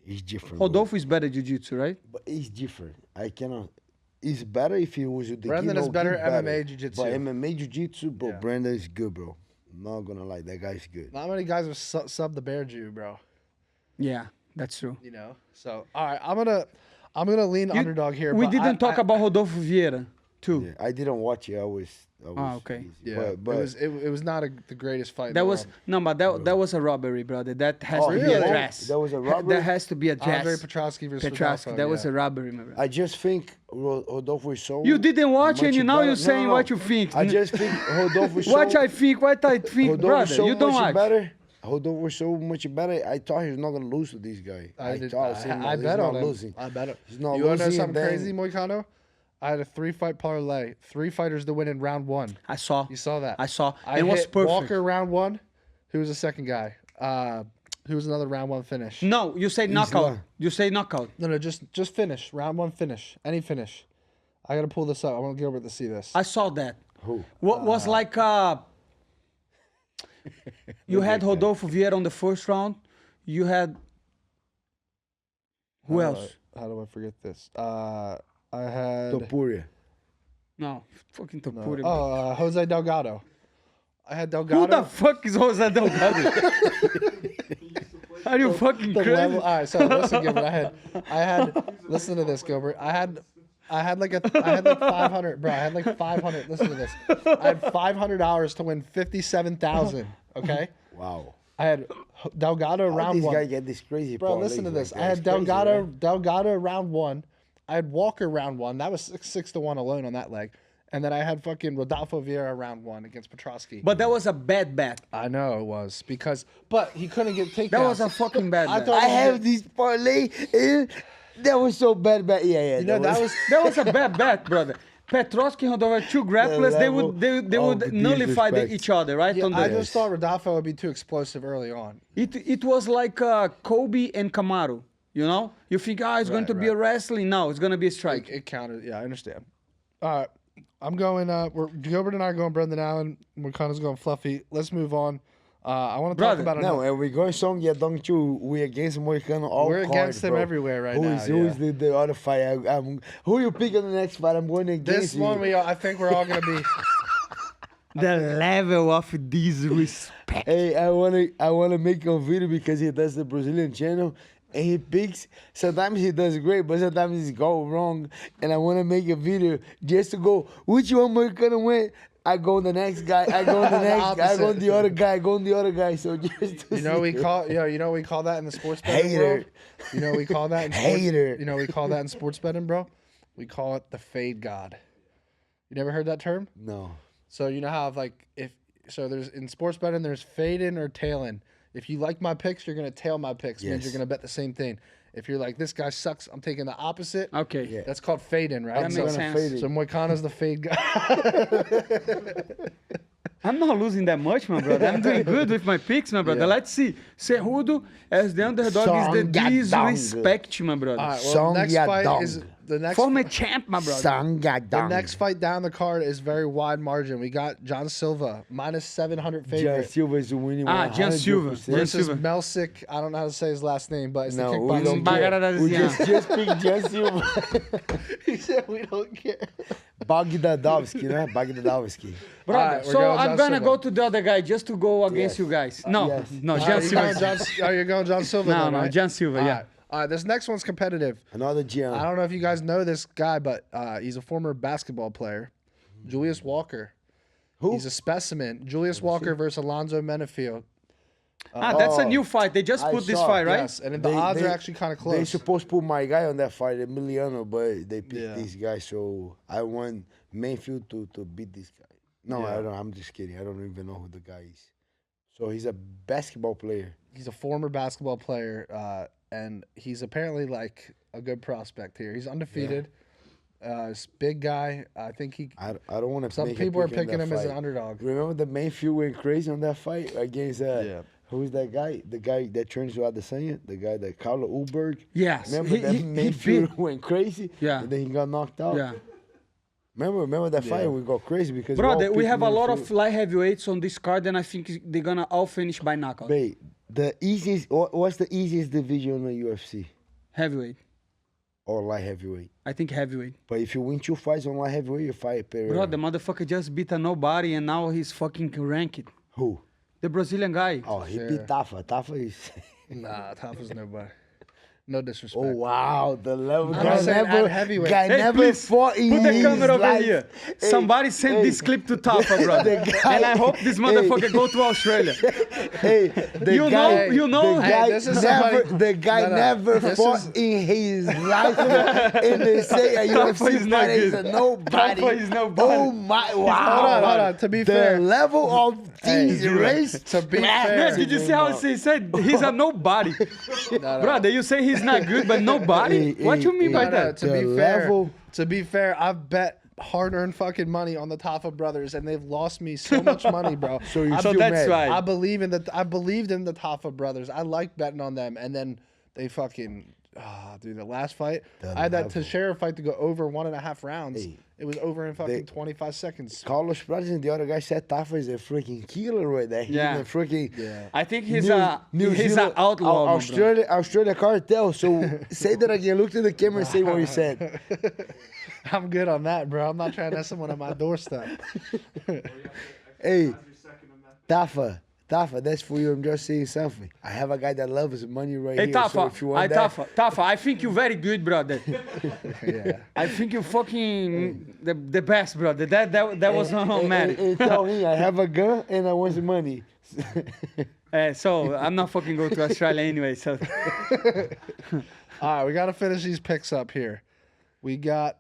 it's different. Rodolfo is better jiu-jitsu, right? But it's different. I cannot. It's better if he was with the Brendan is better MMA jiu-jitsu. But MMA jiu-jitsu, bro, Yeah. Brendan is good, bro. Not gonna lie, that guy's good. Not many guys have sub the bear Jew, bro. Yeah, that's true. You know. So all right, I'm gonna lean underdog here. We but didn't talk about Rodolfo Vieira, too. Yeah, I didn't watch it. I was okay. easy. Yeah, but it was not the greatest fight. in That the was world. that was a robbery, brother. That has Oh, to be really? addressed. That was a robbery? That has to be Andre addressed. Petrosky versus Petrosky, Rodolfo, that was yeah. a robbery, my brother. I just think Rodolfo is so. You didn't watch much and now better. you're saying No. what you think. I just think Rodolfo is so. What I think, Rodolfo brother. so You don't much watch. better. Rodolfo was so much better. I thought he was not gonna lose to this guy. I I bet not on him. losing. I bet. He's not You want to know losing, something and crazy, then- Moicano? I had a 3-fight parlay. 3 fighters to win in round 1. I saw. You saw that? I saw. I It was hit perfect. Walker round 1. Who was the second guy? Who was another round 1 finish? No, you say knockout. not. You say knockout. No, just finish. Round 1 finish. Any finish. I gotta pull this up. I want Gilbert to see this. I saw that. Who? What was like you had Rodolfo Vieira on the first round. You had who else? How do I forget this? I had Topuria. No, fucking Topuria. Jose Delgado. I had Who Delgado. the fuck is Jose Delgado? Are you fucking The crazy? level. All right, so listen, Gilbert. I had. Listen to this, Gilbert. I had like 500, bro. I had like 500. Listen to this. I had $500 to win 57,000. Okay. Wow. I had Delgado How round this 1. guy get this crazy? Bro, parlays listen to like this. that? I had It's crazy, right? Delgado round 1. I had Walker round 1. That was 6 to 1 alone on that leg. And then I had fucking Rodolfo Vieira round 1 against Petrosky. But that was a bad bet. I know it was but he couldn't get takedowns. That was a fucking bad I bet. thought- I have this parlay. That was so bad, but yeah. You know, that was That was a bad bet, brother. Petrosky and Rodolfo, 2 grapplers, they would of nullify disrespect. each other, right? yeah, On the, I just thought Rodolfo would be too explosive early on. it was like Kobe and Kamaru, you know? You think, it's going to be a wrestling. No, it's going to be a strike. It counted. Yeah, I understand. All right. I'm going, Gilbert and I are going Brendan Allen. Moicano's going Fluffy. Let's move on. I want to talk Brother, about No, another. and we're going strong. Yeah, don't you? We against Moicano all We're cards, against him bro. everywhere right Who now, is who is yeah. the other fight? Who you pick on the next fight? I'm going against This you. one, I think we're all going to be. The level of disrespect. Hey, I wanna make a video because he does the Brazilian channel and he picks. Sometimes he does great, but sometimes he go wrong. And I wanna make a video just to go. Which one more gonna win? I go on the next guy. I go on the next guy. I go on the other guy. I go on the other guy. So just to You know see. we call that in the sports betting Hater. world. You know we call that in sports, Hater. You know we call that in sports betting, bro. We call it the fade god. You never heard that term? No. So you know how there's in sports betting there's fading or tailing. If you like my picks, you're gonna tail my picks. Means Yes. you're gonna bet the same thing. If you're like this guy sucks, I'm taking the opposite. Okay. Yeah. That's called fading, right? That So, makes sense. so Moicano's the fade guy. I'm not losing that much, my brother. I'm doing good with my picks, my brother. Yeah. Let's see. Cejudo as the underdog is the Songadong. disrespect, my brother. All right, well, the next fight Songadong. is the next. Former champ, my brother. The Sangadang. next fight down the card is very wide margin. We got John Silva minus 700 John favorite Silva is winning. John Silva. 100%. John versus Silva. Melsik. I don't know how to say his last name, but it's No, the we kickboxing. don't care. We Baghdasaryan. just pick John Silva. He said we don't care. Baghdasaryan, né? Baghdasaryan. Brother, Alright, we're so going I'm John gonna Silva. go to the other guy just to go against Yes. you guys. No, Yes. no, All John right, you're Silva. going John Silva. No, then, no, right? John Silva, All yeah. right. All right, this next one's competitive. Another I Gian. don't know if you guys know this guy, but he's a former basketball player, Julius Walker. Who? He's a specimen. Julius Walker versus Alonzo Menifield. That's a new fight. They just I put this saw. fight, right? Yes, and the odds are actually kind of They close. supposed to put my guy on that fight, Emiliano, but they picked Yeah. this guy, so I want Menifield to beat this guy. No, Yeah. I don't. I'm just kidding. I don't even know who the guy is. So he's a basketball player. He's a former basketball player, and he's apparently like a good prospect here. He's undefeated. He's a big guy. I think he. I don't want to. Some people are picking him as an underdog. Remember the Menifield went crazy on that fight against who's that guy? The guy that turns to Adesanya, the guy that Carlo Ulberg. Yes. Remember that Menifield went crazy? Yeah. And then he got knocked out. Yeah. Remember that fight? We got crazy because Brother, we have a lot of light heavyweights on this card, and I think they're gonna all finish by knockout. Wait, the easiest. What's the easiest division in the UFC? Heavyweight. Or light heavyweight? I think heavyweight. But if you win 2 fights on light heavyweight, you fight Pereira. Bro, the motherfucker just beat a nobody, and now he's fucking ranked. Who? The Brazilian guy. Oh, he beat Tafa. Tafa is. Nah, Tafa's nobody. No disrespect. Oh wow, the level. I'm saying at heavyweight. Guy Hey, never please, fought in put the his camera over life. here. Hey, Somebody send this clip to Tafa, brother. And I hope this motherfucker go to Australia. Hey, You know. The Hey, guy this is never, somebody- the guy No, no. never This fought is- in his life. And they say a Tafa UFC is not fighter is a good. nobody. Tafa is nobody. Oh my! Wow. Hold on. To be the fair, level of these race. to be Yeah, fair, did you see how he said he's a nobody? Brother, you say he's not good, but nobody? Hey, What you mean by No, that? to The be fair, level- to be fair, I've bet hard-earned fucking money on the Tafa brothers, and they've lost me so much money, bro. So you I feel that's mad. right. I believe in the. I believed in the Tafa brothers. I like betting on them, and then they fucking. Dude, the last fight, I had that level. Teixeira fight to go over 1.5 rounds. Hey, it was over in fucking 25 seconds. Carlos Prates and the other guy said Tafa is a freaking killer right there. He's Yeah. a freaking Yeah. I think he's New he's Zealand- an outlaw. my brother. Australia cartel. So say that again. Look to the camera and say what you said. I'm good on that, bro. I'm not trying to have someone at my doorstep. Hey, Tafa, that's for you. I'm just saying something. I have a guy that loves money right Hey, here. So Tafa, if you want that, Tafa, I think you're very good, brother. Yeah. I think you're fucking the best, brother. That was not mad. Hey, tell me, I have a gun and I want some money. So I'm not fucking going to Australia anyway. So All right, we got to finish these picks up here. We got,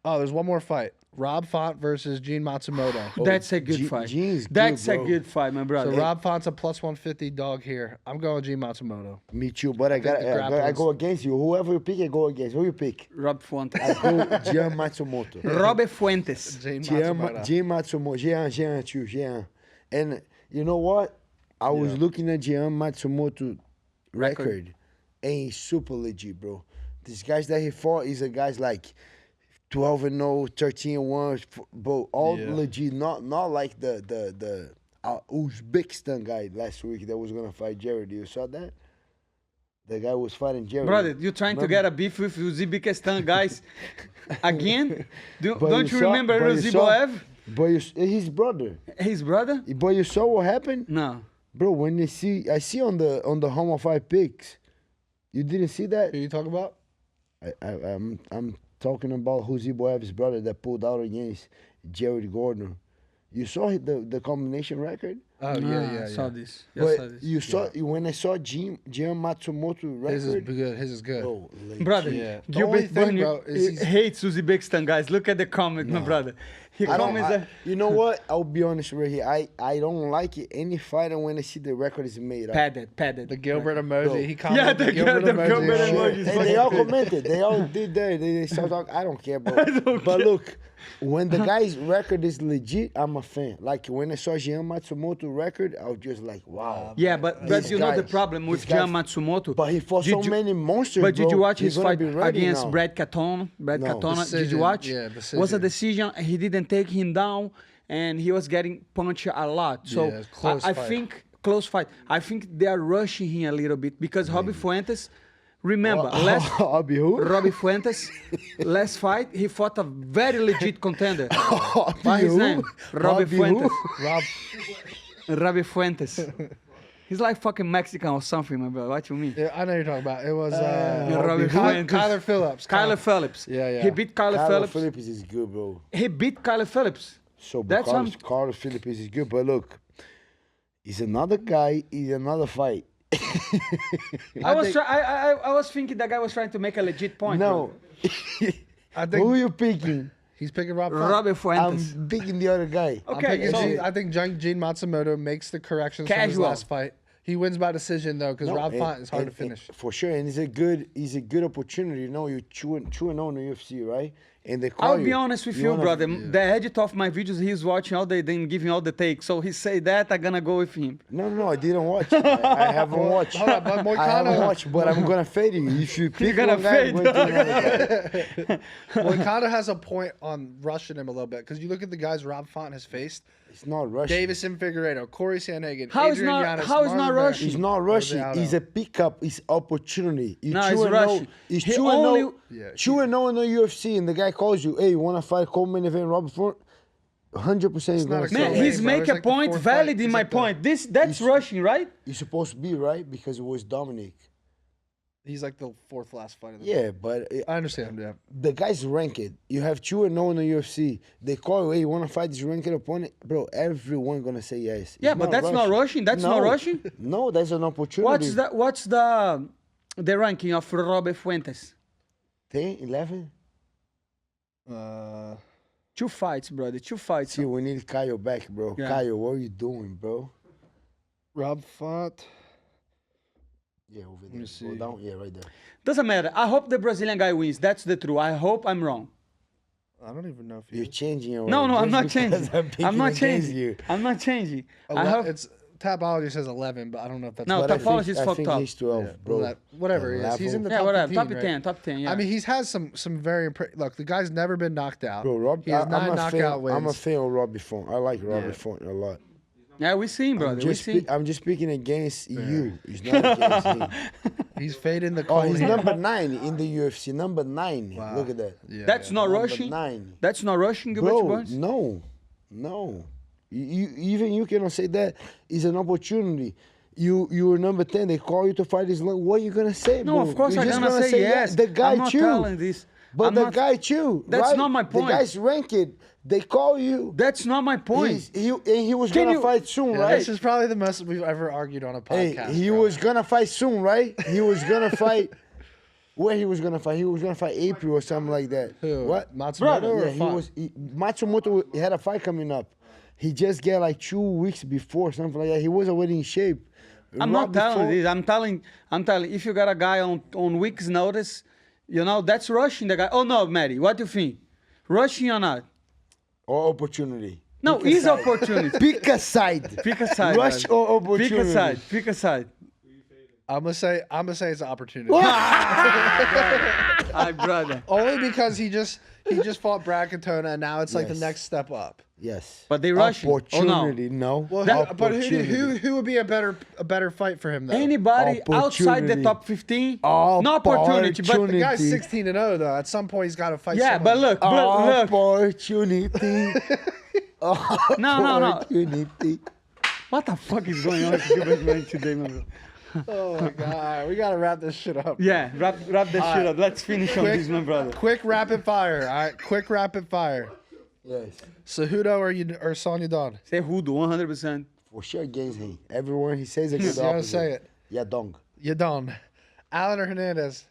there's one more fight. Rob Font versus Gene Matsumoto. that's a good fight. Gene's good, That's a bro. good fight, my So brother. Rob Font's a plus 150 dog here. I'm going Gene Matsumoto. Me too, but I think the grappling's- go against you. Whoever you pick, I go against. Who you pick? Rob Fuentes. I go Jean Matsumoto. Robert Fuentes. Gene Jean Matsumoto. Jean too, Jean. And you know what? I was looking at Jean Matsumoto record, and he's super legit, bro. These guys that he fought is a guys like 12-0, 13-1, but all Yeah. legit. Not like the Uzbekistan guy last week that was gonna fight Jared. You saw that? The guy was fighting Jared. Brother, you trying to get a beef with Uzbekistan guys again? Don't you remember Ruziboev? But his brother. His brother? But you saw what happened, No. bro. When you see, I see on the Home of 5 picks. You didn't see that? Who you talking about? I'm talking about Ruziboev's brother that pulled out against Jared Gordon. You saw the combination record? Oh, I saw this. I But saw this. you saw when I saw Jim Matsumoto His is record. good. His is good. Bro, legit. Brother, Yeah. The only Gilbert thing, Burnie bro, is he's- hates Uzbekistan guys. Look at the comment, my brother. He I don't, comments that. you know what? I'll be honest right here. I don't like it any fighter when I see the record is made up. Padded. The Gilbert emoji. Bro. He commented Yeah, the the Gilbert Gilbert emoji. emoji. And they all commented. They all did that. They start talking. I don't care, bro. But look, when the guy's record is legit, I'm a fan. Like when I saw Jean Matsumoto record, I was just like, wow. Yeah, but These you know the guys- problem with these guys- Gian Matsumoto. But he fought so Did you- many monsters. But did you bro. watch He's his gonna fight be ready against now. Brad Katona? Brad No. Katona, did Decision. you watch? Yeah, Was a decision. decision. He didn't take him down, and he was getting punched a lot. So Yeah, close I fight. think close fight. I think they are rushing him a little bit because Robbie Fuentes. Remember, I'll be who? Robbie Fuentes, last fight, he fought a very legit contender. I'll be What's his who? name? Robbie I'll be who? Fuentes. Rob, Robbie Fuentes. He's like fucking Mexican or something, my brother. What you mean? yeah, I know you're talking about. It was Robbie Kyler Fuentes. Phillips. Kyler Phillips. Yeah. He beat Kyler Carlos Phillips. Phillips is good, bro. He beat Kyler Phillips. So That's Carlos Phillips is good, but look, he's another guy. He's another fight. I was thinking that guy was trying to make a legit point. No, I think who you picking? He's picking Rob Font. Robert Fuentes. I'm picking the other guy. Okay, so I think Gene Matsumoto makes the corrections from his Casual. last fight. He wins by decision though, because Rob Font is hard to finish. For sure, and it's a good opportunity. You know, you're chewing on the UFC, right? And they call I'll you. be honest with you, brother. The editor of my videos, he's watching all day, then giving all the takes. So he say that, I'm gonna go with him. No, I didn't watch. I haven't watched. Hold on, but I haven't Moicano, watched, but I'm gonna fade you. If you pick gonna one guy, I'm fade. going to another guy. Moicano has a point on rushing him a little bit because you look at the guys Rob Font has faced: It's not rushing. Davison Figueiredo, Corey Sandhagen, How is Adrian not- Yanez, how is not Marlon rushing? It's not rushing. Aldo. It's a pickup. It's opportunity. You No, chew it's and rushing. know. It's He chew and only- know. Yeah, Chew and know in the UFC, and the guy calls you, "Hey, you want to fight co-main event Robert Font?" 100% he's not gonna a say Man, So that. he's lame, bro. make It's a like the point fourth valid fight. in He's my like the- point. That's rushing, right? You're supposed to be right because it was Dominic. He's like the fourth last fight of the Yeah, but I understand, yeah. the guy's ranked. You have Chew and know in the UFC. They call you, "Hey, you want to fight this ranked opponent?" Bro, everyone gonna say yes. Yeah, It's but that's not rushing. That's not No. rushing. No, that's an opportunity. What's the ranking of Robert Fuentes? 10, 11? 2 fights, brother. 2 fights. See, we need Kyle back, bro. Yeah. Kyle, what are you doing, bro? Rob Font. Yeah, over there. me Go see. down. Yeah, right there. Doesn't matter. I hope the Brazilian guy wins. That's the truth. I hope I'm wrong. I don't even know if You're he changing your No, I'm not just changing. because I'm I'm picking not against changing. you. I'm not changing. I hope. it's Tapology says 11, but I don't know if that's No, But I Tapology think- is I fucked think up. he's 12, Yeah, bro. well, whatever he is. He's in the Yeah, top whatever. 15, Top right? 10. Top 10. Yeah. I mean, he's has some very look. The guy's never been knocked out. Bro, Rob, he has I'm 9 a knockout fan. wins. I'm a fan of Robbie Font. I like Robbie Yeah. Font a lot. yeah, we see him, brother. We see. I'm just speaking against you. It's not against him. He's fading the Oh, call. he's here. number 9 in the UFC. Number 9. Wow. Look at that. Yeah, That's yeah. not Number rushing. 9. That's not rushing, Gilbert Bro, Burns. no. Even you cannot say that. It's an opportunity. You were number 10. They call you to fight. What are you gonna say? No, bro? of course You're I'm just gonna say yes. The guy I'm not chew. telling this. But I'm the not- guy chew. That's right? not my point. The guy's ranked. They call you. That's not my point. He was Can gonna you- fight soon, Yeah, right? This is probably the most we've ever argued on a Hey, podcast. he bro. was gonna fight soon, right? He was gonna fight. Where he was gonna fight? He was gonna fight April or something like that. Who? What? Matsumoto or Yeah, Font? Matsumoto had a fight coming up. He just get like 2 weeks before something like that. He was already in shape. I'm not telling this. I'm telling. If you got a guy on week's notice, that's rushing the guy. Oh no, Matty, what do you think? Rushing or not? Or opportunity. No, Pick a it's side. opportunity. Pick a side. Pick a side. Rush brother. or opportunity. Pick a side. Pick a side. I'm gonna say it's an opportunity. Hi, brother. Only because he just fought Brad Katona, and now it's like the Yes. next step up. Yes. But they rushing. Oh, no. Opportunity. No. Well, That- but Opportunity. who would be a better fight for him though? Anybody outside the Opportunity. top 15, no opportunity. But The guy's Opportunity. 16-0 though. At some point, he's got to fight. yeah, someone. but look. Opportunity. No. Opportunity. What the fuck is going on with Gilbert man today, man? Oh my god, we gotta wrap this shit up. Yeah, wrap that shit up. Let's finish on this, my brother. Quick rapid fire. All right, quick rapid fire. Yes. Cejudo or Sonya Don? Say Rudo, 100%. For sure against him. Everyone he says a good You gotta opposite. say it. Yeah, dong. You done. Allen or Hernandez?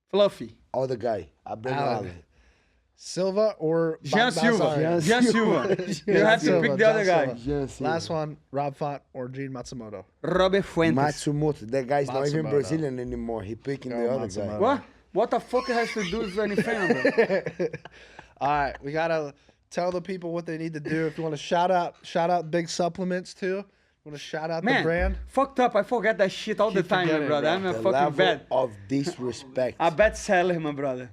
Fluffy. Other guy. I bring Allen. Allen. Silva or Jean Silva. Baghdasaryan? Jean Silva. You have to Silva, pick the other Jean guy. Silva. Yes, Last one, Rob Font or Gene Matsumoto? Robert Fuentes. Matsumoto. That guy's not even Matsumoto. Brazilian anymore. He picking Go the other Matsumoto. guy. What? What the fuck it has to do with anything, bro? All right, we gotta tell the people what they need to do. If you want to shout out Big Supplements too. Want to shout out the brand? Fucked up. I forget that shit all the Keep time, my forgetting, brother. bro. I'm a The fucking level bad. of disrespect. A bad seller, my brother.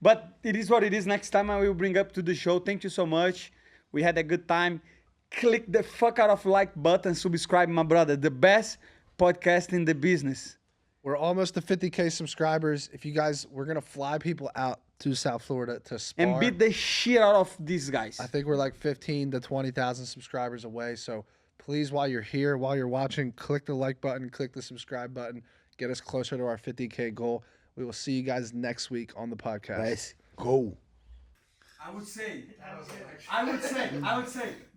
But it is what it is. Next time I will bring up to the show. Thank you so much. We had a good time. Click the fuck out of like button. Subscribe, my brother. The best podcast in the business. We're almost to 50K subscribers. If you guys, we're gonna fly people out to South Florida to spar. And beat the shit out of these guys. I think we're like 15 to 20,000 subscribers away. So please, while you're here, while you're watching, click the like button, click the subscribe button, get us closer to our 50K goal. We will see you guys next week on the podcast. Let's go. I would say,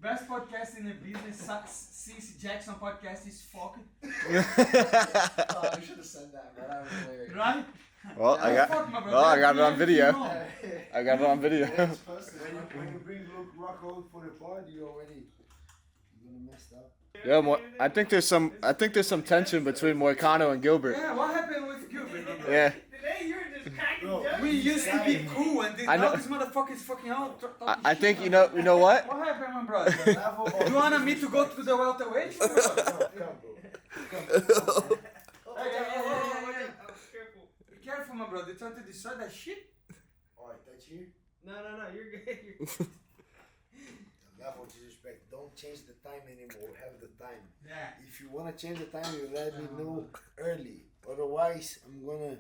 best podcast in the business since Jackson podcast is fucking. I should have said that, man. That was hilarious. Right? Well, I got it on video. I got it on video. When you bring Luke Rocco for the party, you already gonna mess up. Yeah, I think there's some tension between Moicano and Gilbert. Yeah, what happened with Gilbert? Yeah. Today you're just cracking jokes. We used to be cool, and now this motherfucker is fucking out. I think you know what? What happened, my brother? You want me to go to the welterweight? Come, bro. Hey. Be careful, my brother. You're trying to decide that shit? Alright, that's here. No, you're good. The level of disrespect. Don't change the time anymore. Have the time. Yeah. If you wanna change the time, you let me know early. Otherwise, I'm gonna